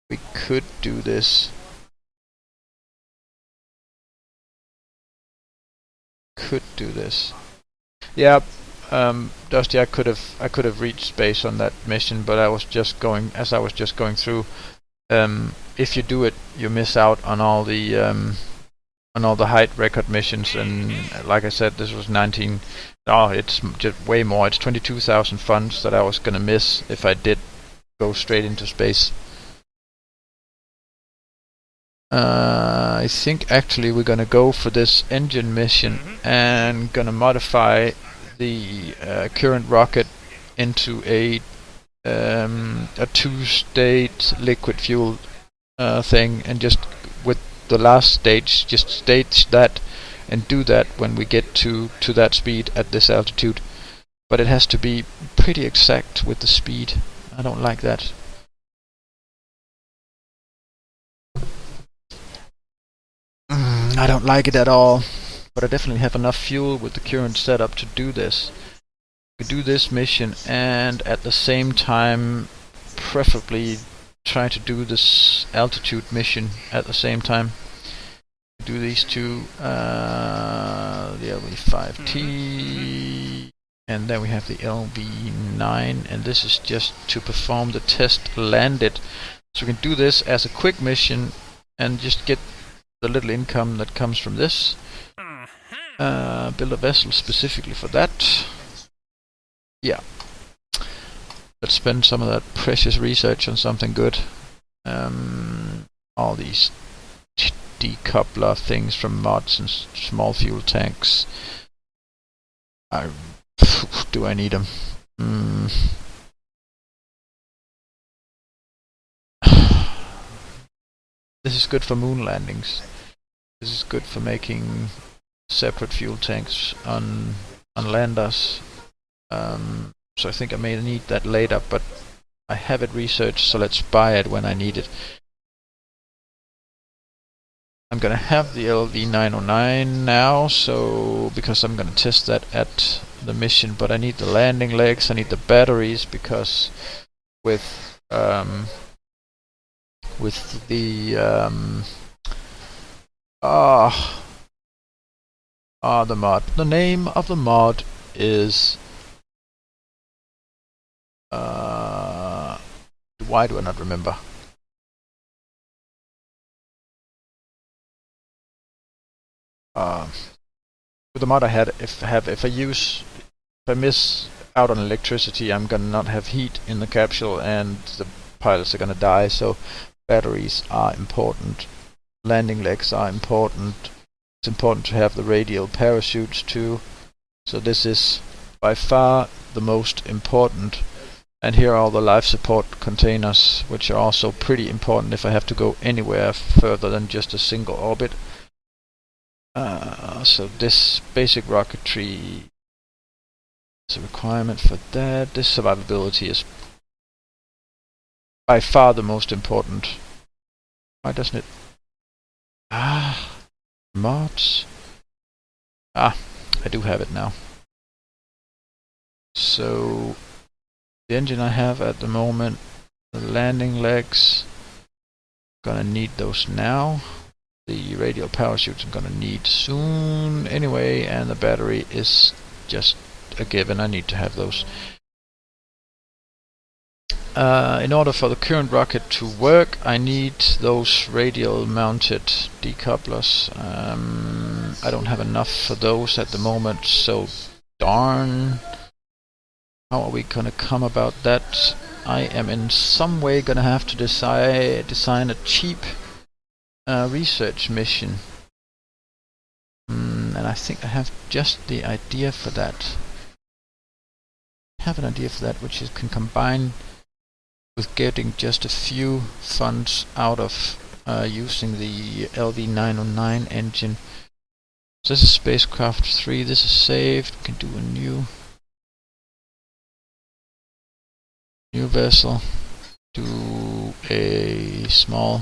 We could do this. Yeah. Dusty, I could have reached space on that mission, but I was just going through. If you do it, you miss out on all the height record missions, and like I said, this was 19. Oh, it's just way more. It's 22,000 funds that I was gonna miss if I did go straight into space. I think actually we're gonna go for this engine mission and gonna modify the current rocket into a two-state liquid fuel thing, and just with the last stage just stage that and do that when we get to that speed at this altitude. But it has to be pretty exact with the speed. I don't like that. I don't like it at all, but I definitely have enough fuel with the current setup to do this. We do this mission and at the same time preferably try to do this altitude mission at the same time. Do these two, the LV5T, and then we have the LV9, and this is just to perform the test landed. So we can do this as a quick mission and just get the little income that comes from this. Build a vessel specifically for that. Yeah. Let's spend some of that precious research on something good. All these decoupler things from mods and small fuel tanks. Do I need them? This is good for moon landings. This is good for making separate fuel tanks on landers. So I think I may need that later, but I have it researched, so let's buy it when I need it. I'm gonna have the LV909 now, so because I'm gonna test that at the mission, but I need the landing legs, I need the batteries, because with the the mod. The name of the mod is why do I not remember? With the mod I had, if I miss out on electricity, I'm gonna not have heat in the capsule, and the pilots are gonna die, so batteries are important. Landing legs are important. It's important to have the radial parachutes too. So this is by far the most important. And here are all the life support containers, which are also pretty important if I have to go anywhere further than just a single orbit. So this basic rocketry is a requirement for that. This survivability is by far the most important. Why doesn't it? Mods. I do have it now. So the engine I have at the moment, the landing legs, gonna need those now. The radial parachutes I'm gonna need soon anyway, and the battery is just a given. I need to have those. In order for the current rocket to work, I need those radial mounted decouplers. I don't have enough for those at the moment, so darn. How are we gonna come about that? I am in some way gonna have to design a cheap research mission. And I think I have just the idea for that. I have an idea for that which can combine with getting just a few funds out of using the LV909 engine. So this is spacecraft 3, this is saved. We can do a new vessel. Do a small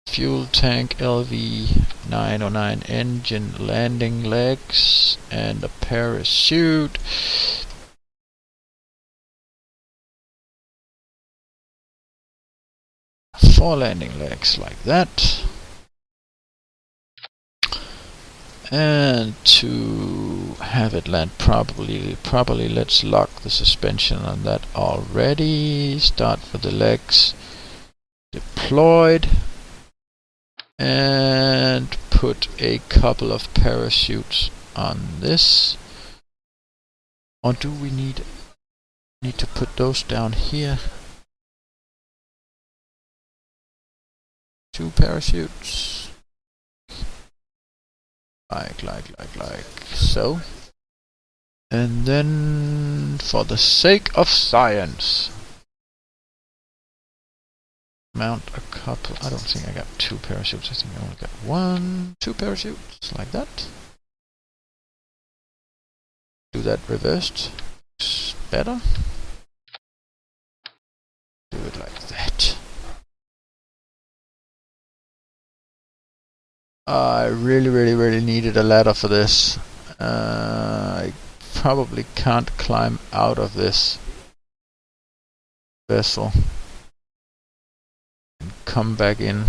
fuel tank, LV909 engine, landing legs, and a parachute. 4 landing legs like that. And to have it land properly, let's lock the suspension on that already. Start with the legs deployed. And put a couple of parachutes on this. Or do we need to put those down here? 2 parachutes. Like so. And then, for the sake of science, mount a couple. I don't think I got 2 parachutes. I think I only got 2 parachutes, like that. Do that reversed. It's better. Do it like that. I really needed a ladder for this. I probably can't climb out of this vessel and come back in.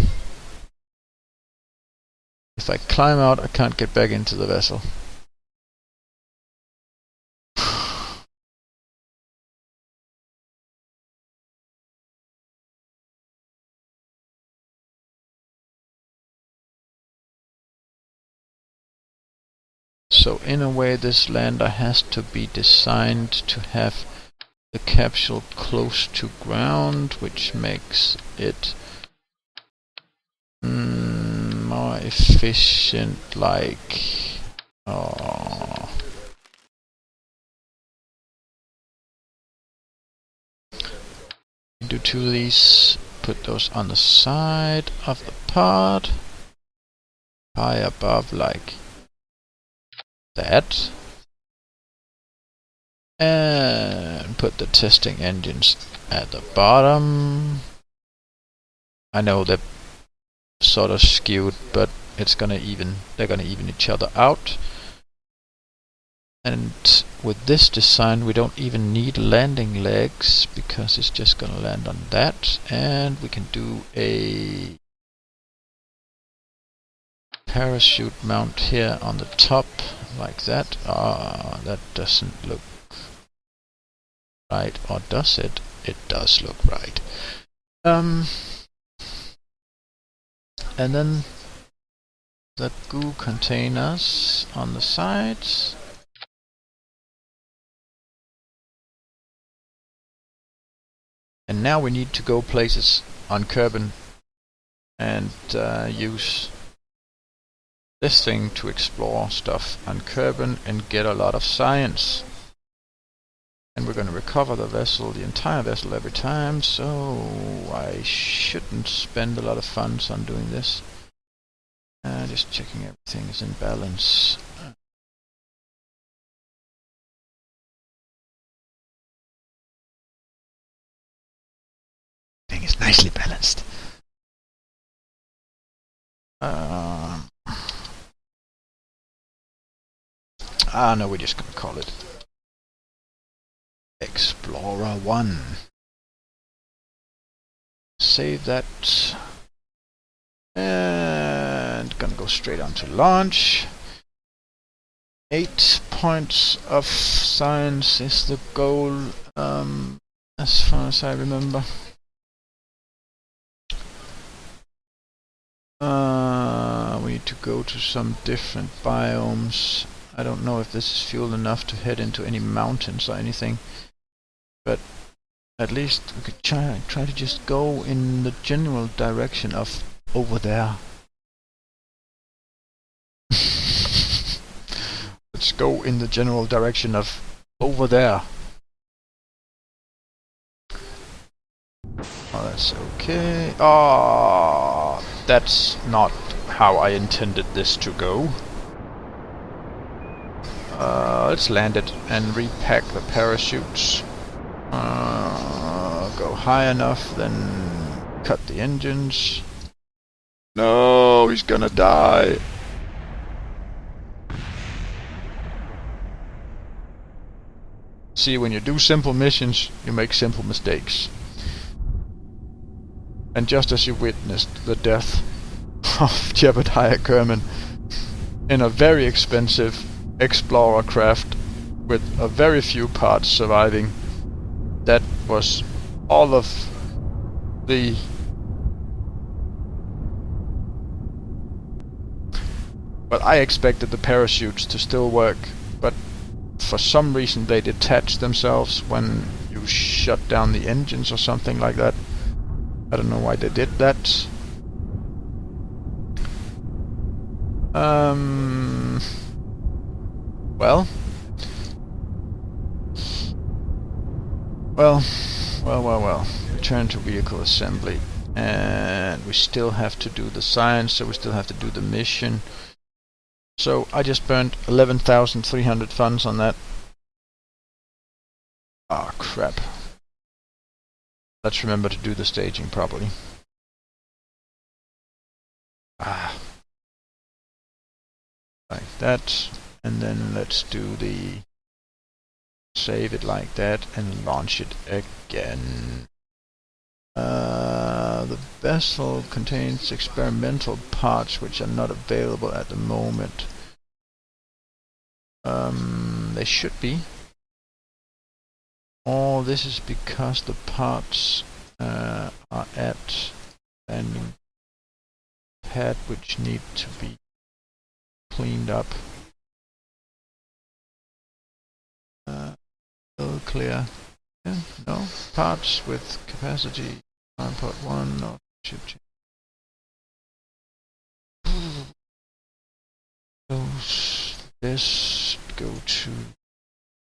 If I climb out, I can't get back into the vessel. So in a way, this lander has to be designed to have the capsule close to ground, which makes it more efficient, like do 2 of these, put those on the side of the pod, high above like that, and put the testing engines at the bottom. I know they're sort of skewed, but they're gonna even each other out. And with this design, we don't even need landing legs because it's just gonna land on that, and we can do a parachute mount here on the top like that. That doesn't look right, or does it? It does look right. And then the goo containers on the sides. And now we need to go places on Kerbal and use this thing to explore stuff on Kerbal and get a lot of science. And we're going to recover the vessel, the entire vessel every time, so I shouldn't spend a lot of funds on doing this. Just checking everything is in balance. Everything is nicely balanced. No, we're just gonna call it Explorer 1. Save that. And gonna go straight on to launch. 8 points of science is the goal, as far as I remember. We need to go to some different biomes. I don't know if this is fuel enough to head into any mountains or anything, but at least we could try to just go in the general direction of over there. Let's go in the general direction of over there. Oh, that's okay. Oh, that's not how I intended this to go. Let's land it and repack the parachutes. Go high enough, then cut the engines. No, he's gonna die. See, when you do simple missions, you make simple mistakes. And just as you witnessed the death of Jebediah Kerman in a very expensive explorer craft with a very few parts surviving, that was all of the well, I expected the parachutes to still work, but for some reason they detached themselves when you shut down the engines or something like that. I don't know why they did that. Well. Return to vehicle assembly. And we still have to do the science, so we still have to do the mission. So I just burned 11,300 funds on that. Ah, crap. Let's remember to do the staging properly. Like that. And then let's do the... save it like that and launch it again. The vessel contains experimental parts which are not available at the moment. They should be. All this is because the parts are at landing pad which need to be cleaned up. Still clear. Yeah, no parts with capacity 9.1 or ship change. This go to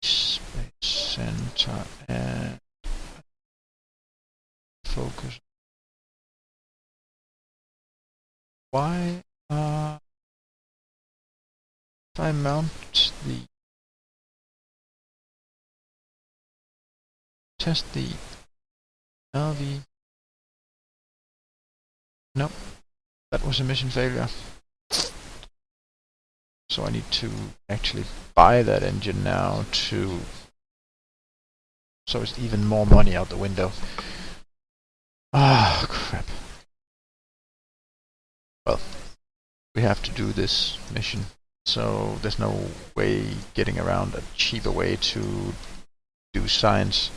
Space Center and focus. Why if I mount the test the LV? Nope, that was a mission failure. So I need to actually buy that engine now to... so it's even more money out the window. Ah, crap. Well, we have to do this mission, so there's no way getting around a cheaper way to do science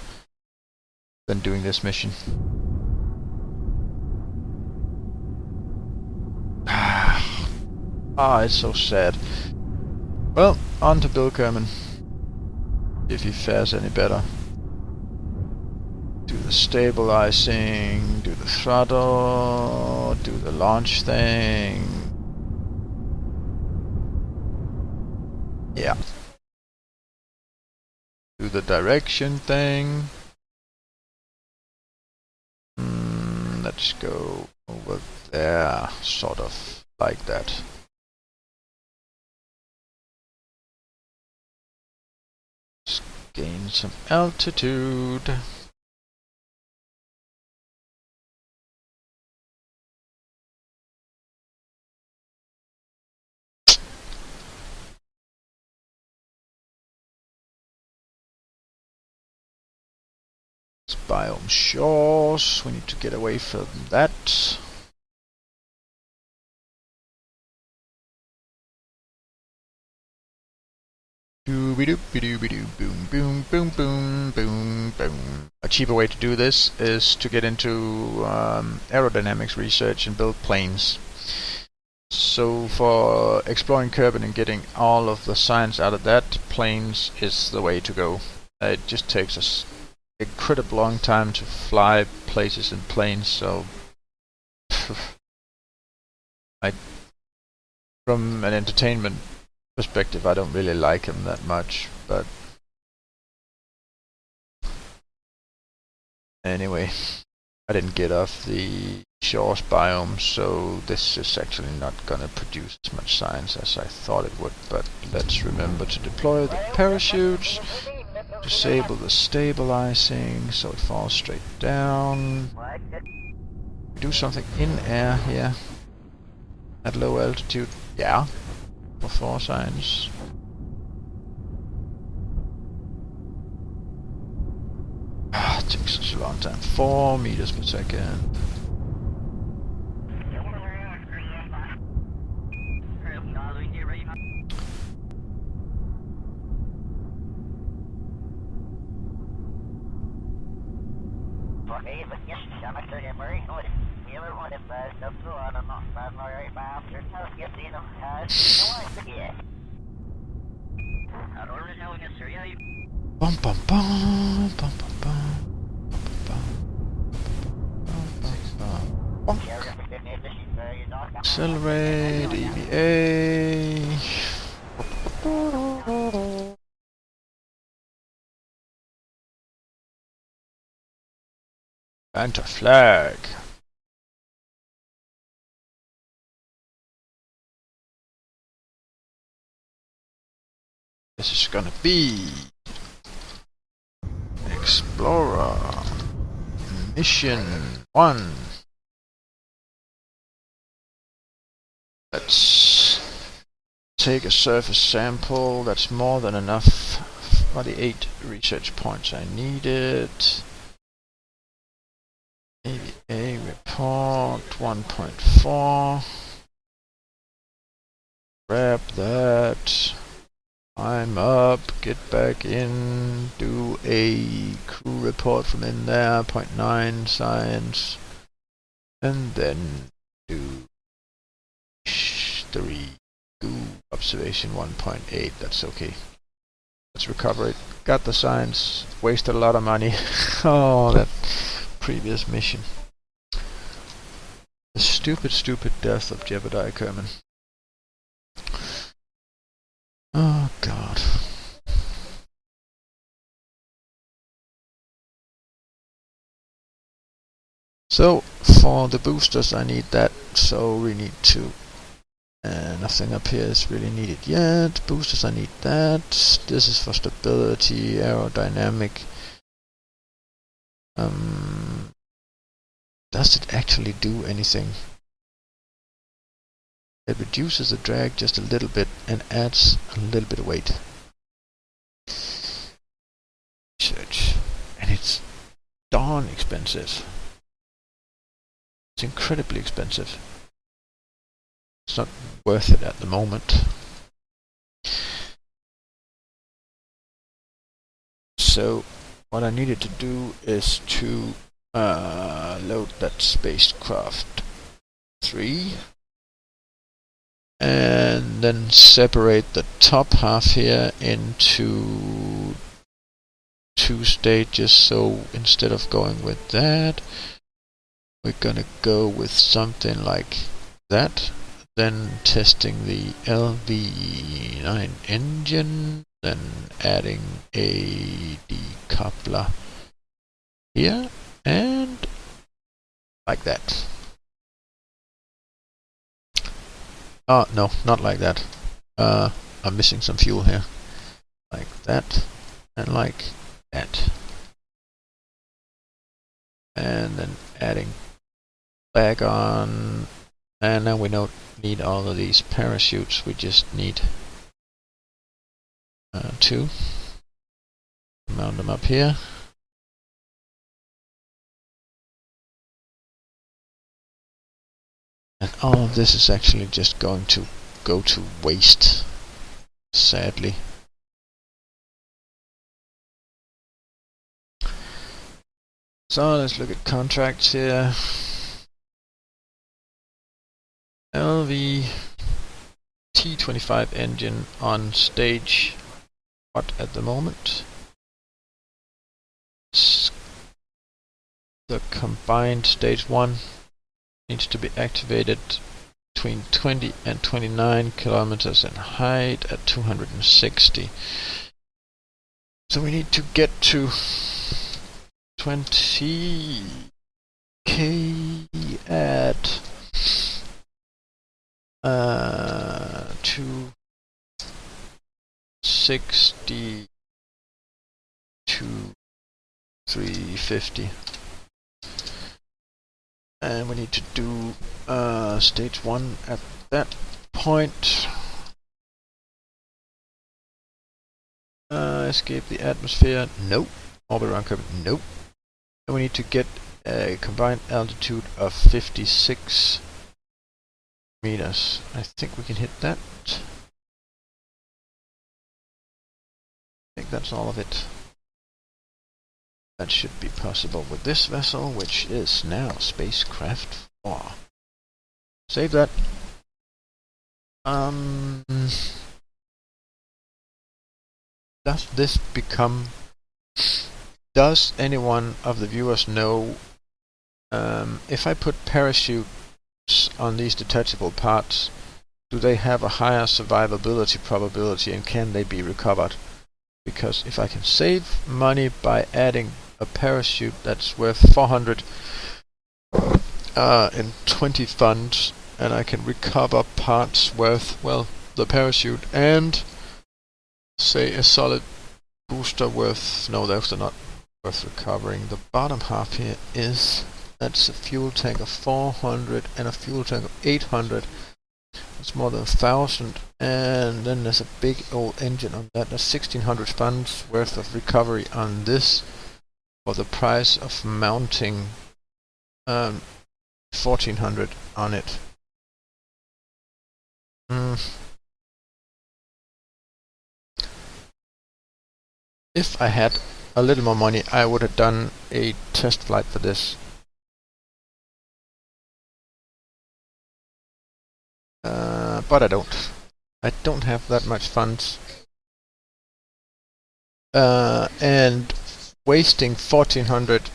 than doing this mission. It's so sad. Well, on to Bill Kerman. If he fares any better. Do the stabilizing, do the throttle, do the launch thing. Yeah. Do the direction thing. Let's go over there, sort of like that. Let's gain some altitude. Biome shores, we need to get away from that. Dooby-doo-be-doo-be-doo, boom, boom, boom, boom, boom, boom. A cheaper way to do this is to get into aerodynamics research and build planes. So for exploring Kerbal and getting all of the science out of that, planes is the way to go. It just takes us an incredibly long time to fly places in planes, so from an entertainment perspective, I don't really like him that much, but anyway, I didn't get off the shores biome, so this is actually not gonna produce as much science as I thought it would, but let's remember to deploy the parachutes, disable the stabilizing so it falls straight down, do something in air here at low altitude, yeah, for science. It took such a long time. 4 meters per second. Bum bum bum bum bum bum. Accelerate, EVA. And a flag. This is gonna be Explorer Mission 1. Let's take a surface sample. That's more than enough for the 8 research points I needed. AVA report 1.4. Grab that. I'm up, get back in, do a crew report from in there, 0.9 science, and then do 3 goo observation 1.8, that's okay. Let's recover it. Got the science, wasted a lot of money. Oh, that previous mission. The stupid death of Jebediah Kerman. Oh god. So for the boosters I need that, so we need to nothing up here is really needed yet. Boosters I need that. This is for stability, aerodynamic. Does it actually do anything? It reduces the drag just a little bit and adds a little bit of weight. Research. And it's darn expensive. It's incredibly expensive. It's not worth it at the moment. So what I needed to do is to load that spacecraft 3 and then separate the top half here into 2 stages, so instead of going with that, we're gonna go with something like that. Then testing the LV9 engine, then adding a decoupler here, and like that. Oh, no, not like that. I'm missing some fuel here. Like that, and like that. And then adding back on, and now we don't need all of these parachutes, we just need 2. Mount them up here. And all of this is actually just going to go to waste, sadly. So let's look at contracts here. LV T25 engine on stage what at the moment? The combined stage 1 needs to be activated between 20 and 29 kilometers in height at 260. So we need to get to 20k at 260 to 350. And we need to do stage 1 at that point. Escape the atmosphere. Nope. Orbit around Kerbal. Nope. And we need to get a combined altitude of 56 meters. I think we can hit that. I think that's all of it. That should be possible with this vessel, which is now Spacecraft 4. Save that. Does this become... Does anyone of the viewers know if I put parachutes on these detachable parts, do they have a higher survivability probability and can they be recovered? Because if I can save money by adding a parachute that's worth 400 in 20 funds, and I can recover parts worth, well, the parachute and say a solid booster worth, no, those are not worth recovering. The bottom half here is, that's a fuel tank of 400 and a fuel tank of 800. It's more than 1,000, and then there's a big old engine on that. That's 1,600 funds worth of recovery on this for the price of mounting 1,400 on it. If I had a little more money, I would have done a test flight for this. But I don't. I don't have that much funds. And wasting 1,400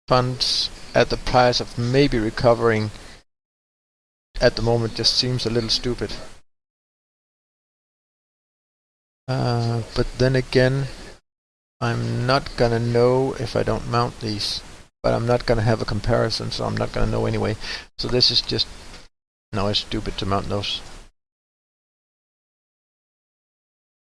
funds at the price of maybe recovering at the moment just seems a little stupid. But then again, I'm not gonna know if I don't mount these. But I'm not gonna have a comparison, so I'm not gonna know anyway. So this is just... No, it's stupid to mount those.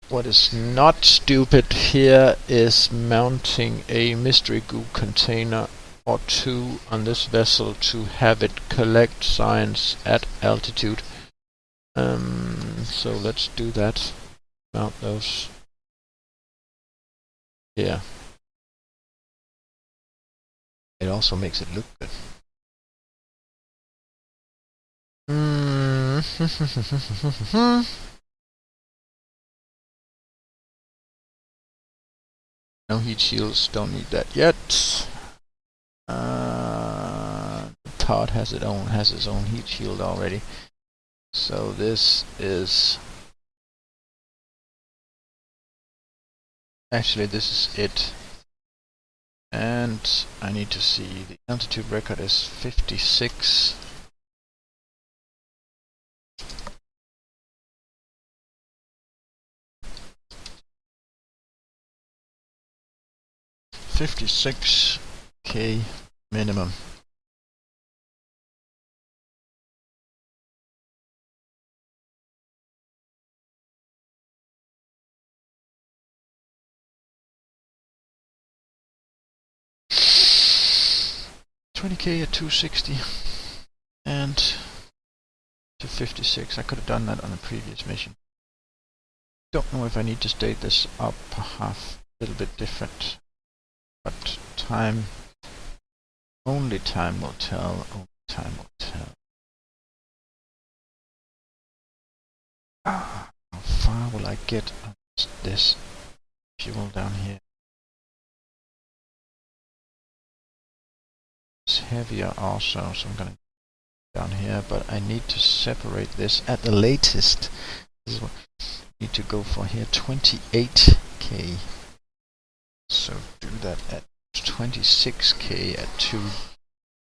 What is not stupid here is mounting a mystery goo container or 2 on this vessel to have it collect science at altitude. So let's do that. Mount those. Yeah. It also makes it look good. No heat shields, don't need that yet. Todd has his own heat shield already. So this is Actually, this is it. And I need to see, the altitude record is 56. $56K minimum. $20K at 260 and to 56. I could have done that on a previous mission. Don't know if I need to state this up half a little bit different, but only time will tell. Only time will tell. How far will I get on this fuel down here? It's heavier also, so I'm gonna down here, but I need to separate this at the latest. This is what I need to go for here, 28K. So do that at 26K at 2.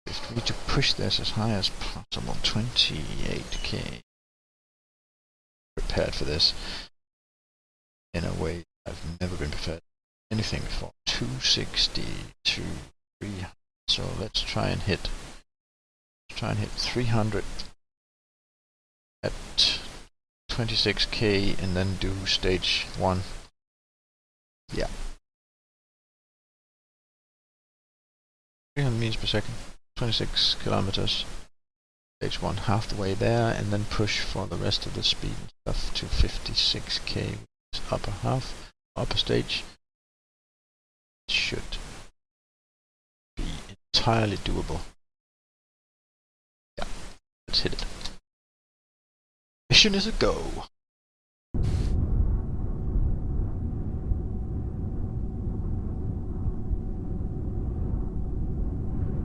We need to push this as high as possible, 28K. Prepared for this in a way I've never been prepared for anything before. 260 to 300. So let's try and hit 300 at 26K and then do stage 1. Yeah. 300 meters per second, 26 kilometers. Stage 1 half the way there, and then push for the rest of the speed and stuff to 56K. Upper half, upper stage. It should be entirely doable. Yeah, let's hit it. Mission is a go.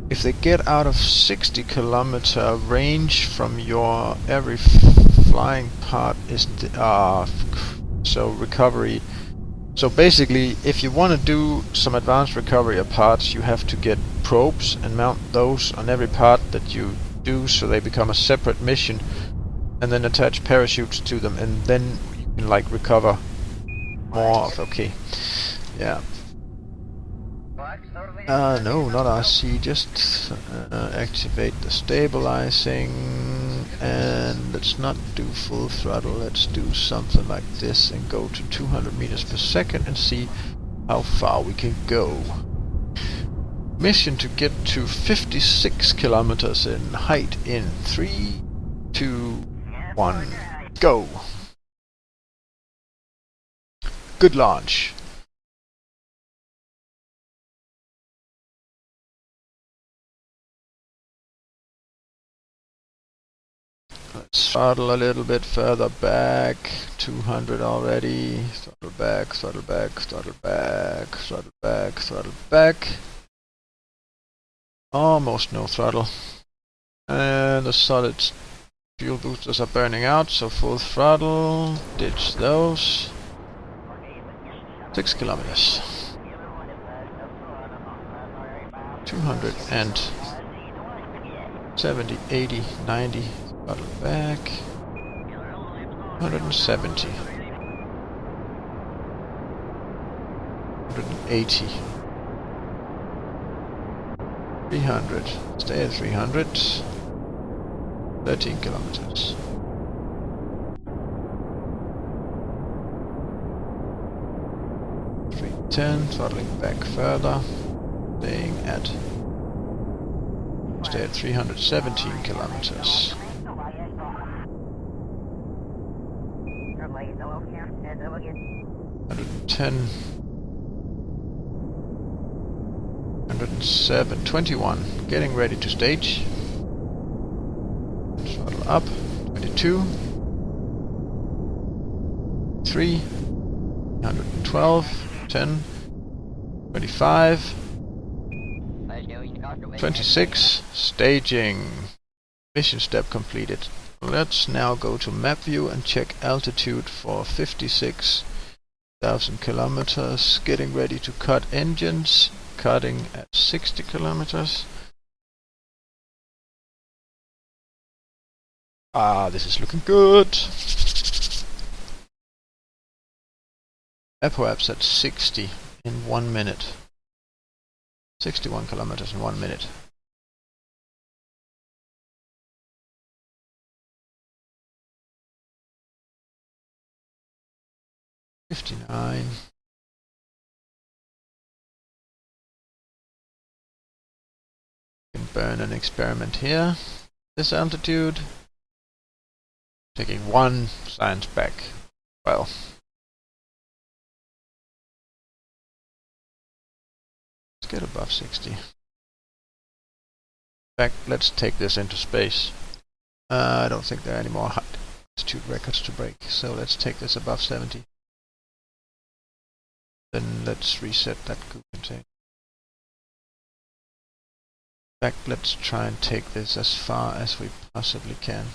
If they get out of 60 kilometer range from your every flying part is so recovery. So basically, if you want to do some advanced recovery of parts, you have to get probes and mount those on every part that you do, so they become a separate mission, and then attach parachutes to them, and then you can like recover more of. Okay, yeah. No, not RC, just activate the stabilizing, and let's not do full throttle, let's do something like this and go to 200 meters per second and see how far we can go. Mission to get to 56 kilometers in height in 3, 2, 1, go! Good launch. Let's throttle a little bit further back, 200 already, throttle back, throttle back, throttle back, throttle back, throttle back. Almost no throttle. And the solid fuel boosters are burning out, so full throttle, ditch those. 6 kilometers. 270, 80, 90. Throttle back. 170. 180. 300. Stay at 300. 13 kilometers. 310. Throttling back further. Stay at 317 kilometers. 110, 107, 21, getting ready to stage. Throttle up, 22, 3, 112, 10, 25, 26, staging. Mission step completed. Let's now go to map view and check altitude for 56 1,000 kilometers. Getting ready to cut engines. Cutting at 60 kilometers. Ah, this is looking good. Perhaps at 60 in 1 minute. 61 kilometers in 1 minute. $59. Can burn an experiment here. This altitude. Taking 1 science back. Well. Let's get above 60. In fact, let's take this into space. I don't think there are any more altitude records to break, so let's take this above 70. Then let's reset that goo container. In fact, let's try and take this as far as we possibly can.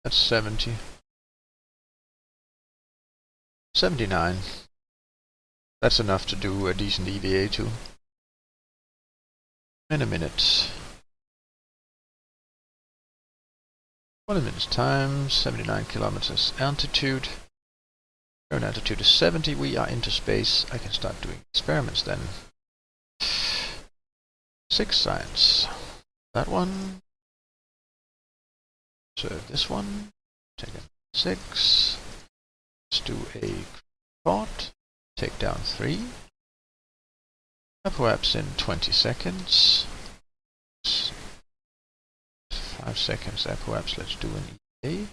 That's 70. 79. That's enough to do a decent EVA too. In a minute. 1 minute's time, 79 kilometers altitude. Current altitude is 70, we are into space. I can start doing experiments then. 6 science. That one. Observe this one. Take it 6. Let's do a report. Take down 3. Perhaps in 20 seconds. 5 seconds. Perhaps let's do an EA.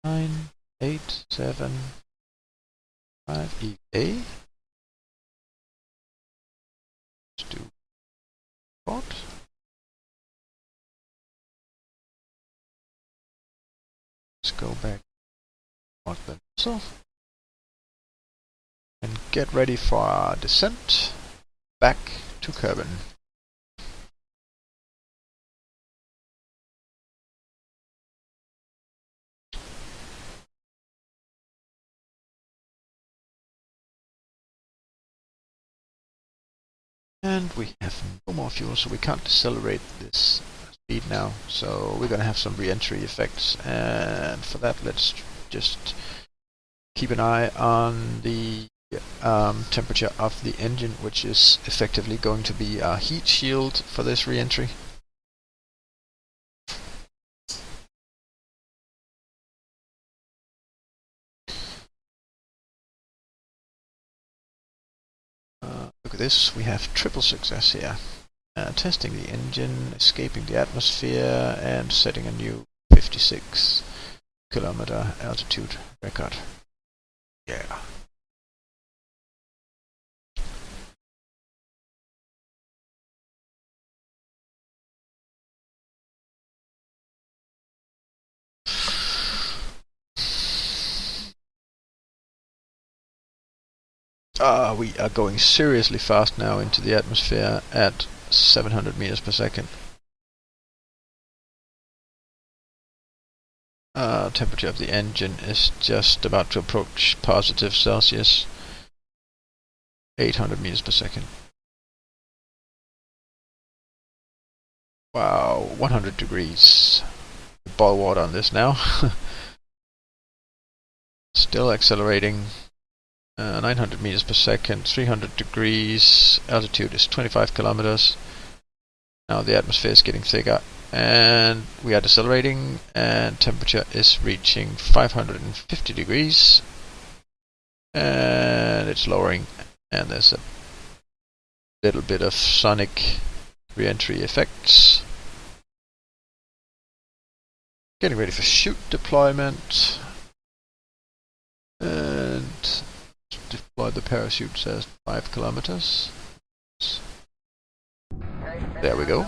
Nine, 8, 7, 5, EA. Let's do report. Let's go back on the missile and get ready for our descent back to Kerbal. And we have no more fuel, so we can't decelerate this speed now. So we're going to have some re-entry effects, and for that let's just keep an eye on the temperature of the engine, which is effectively going to be our heat shield for this re-entry. Look at this, we have triple success here. Testing the engine, escaping the atmosphere, and setting a new 56 kilometer altitude record. Yeah. We are going seriously fast now into the atmosphere at 700 meters per second. Temperature of the engine is just about to approach positive Celsius. 800 meters per second. Wow, 100 degrees. Boil water on this now. Still accelerating. 900 meters per second, 300 degrees, altitude is 25 kilometers. Now the atmosphere is getting thicker, and we are decelerating, and temperature is reaching 550 degrees, and it's lowering, and there's a little bit of sonic re-entry effects. Getting ready for chute deployment, and deploy the parachutes at 5 kilometers. There we go.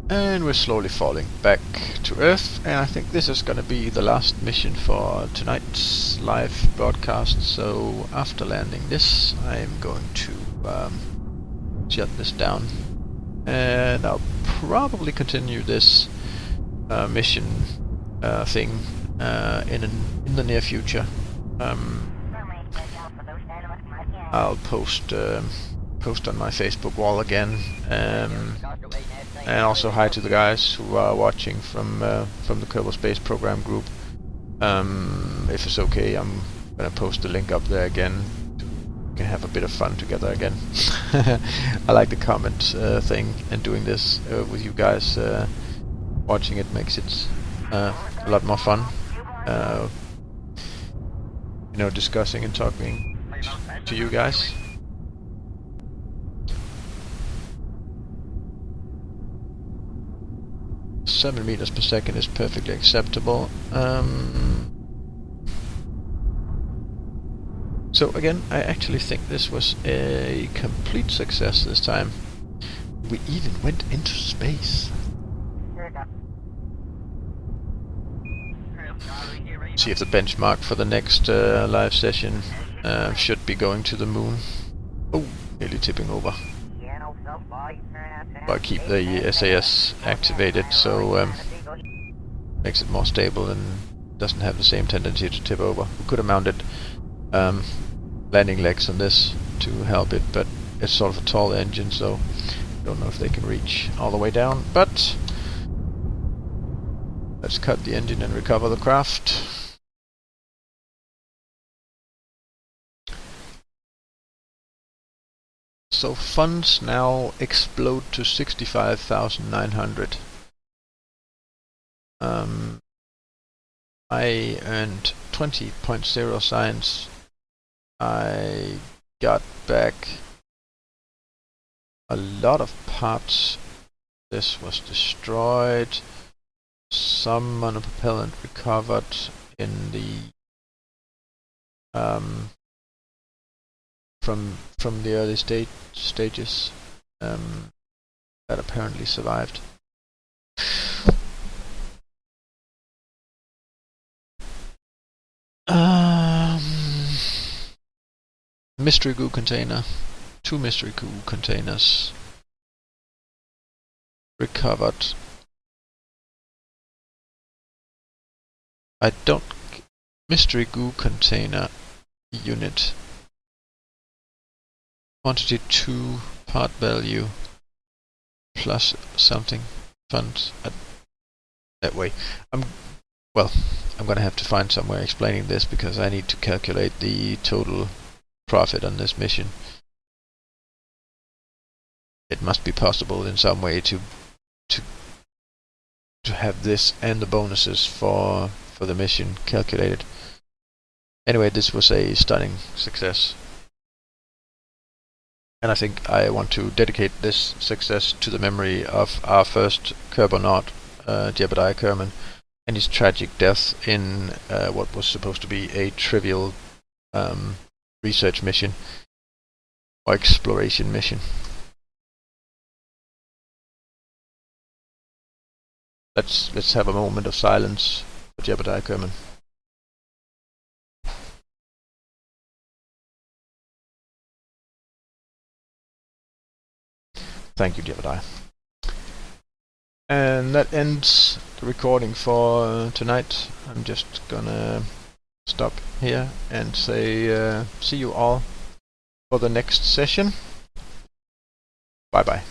And we're slowly falling back to Earth, and I think this is gonna be the last mission for tonight's live broadcast. So after landing this, I'm going to shut this down, and I'll probably continue this mission thing in the near future. I'll post on my Facebook wall again, and also hi to the guys who are watching from the Kerbal Space program group. If it's okay, I'm gonna post the link up there again. We can have a bit of fun together again. I like the comment thing, and doing this with you guys watching it makes it a lot more fun. You know, discussing and talking to you guys. $7 meters per second is perfectly acceptable. So again, I actually think this was a complete success this time. We even went into space. See if the benchmark for the next live session should be going to the moon. Oh, nearly tipping over. I'll keep the SAS activated, so makes it more stable and doesn't have the same tendency to tip over. We could have mounted landing legs on this to help it, but it's sort of a tall engine, so I don't know if they can reach all the way down. But let's cut the engine and recover the craft. So funds now explode to 65,900. I earned 20.0 science. I got back a lot of parts. This was destroyed. Some monopropellant recovered in the from the early stages that apparently survived. Mystery goo container. 2 mystery goo containers recovered. Mystery goo container unit. Quantity 2, part value plus something funds that way. I'm gonna have to find somewhere explaining this, because I need to calculate the total profit on this mission. It must be possible in some way to have this and the bonuses for the mission calculated. Anyway, this was a stunning success. And I think I want to dedicate this success to the memory of our first Kerbonaut, Jebediah Kerman, and his tragic death in what was supposed to be a trivial research mission or exploration mission. Let's have a moment of silence for Jebediah Kerman. Thank you, Jebediah. And that ends the recording for tonight. I'm just gonna stop here and say see you all for the next session. Bye bye.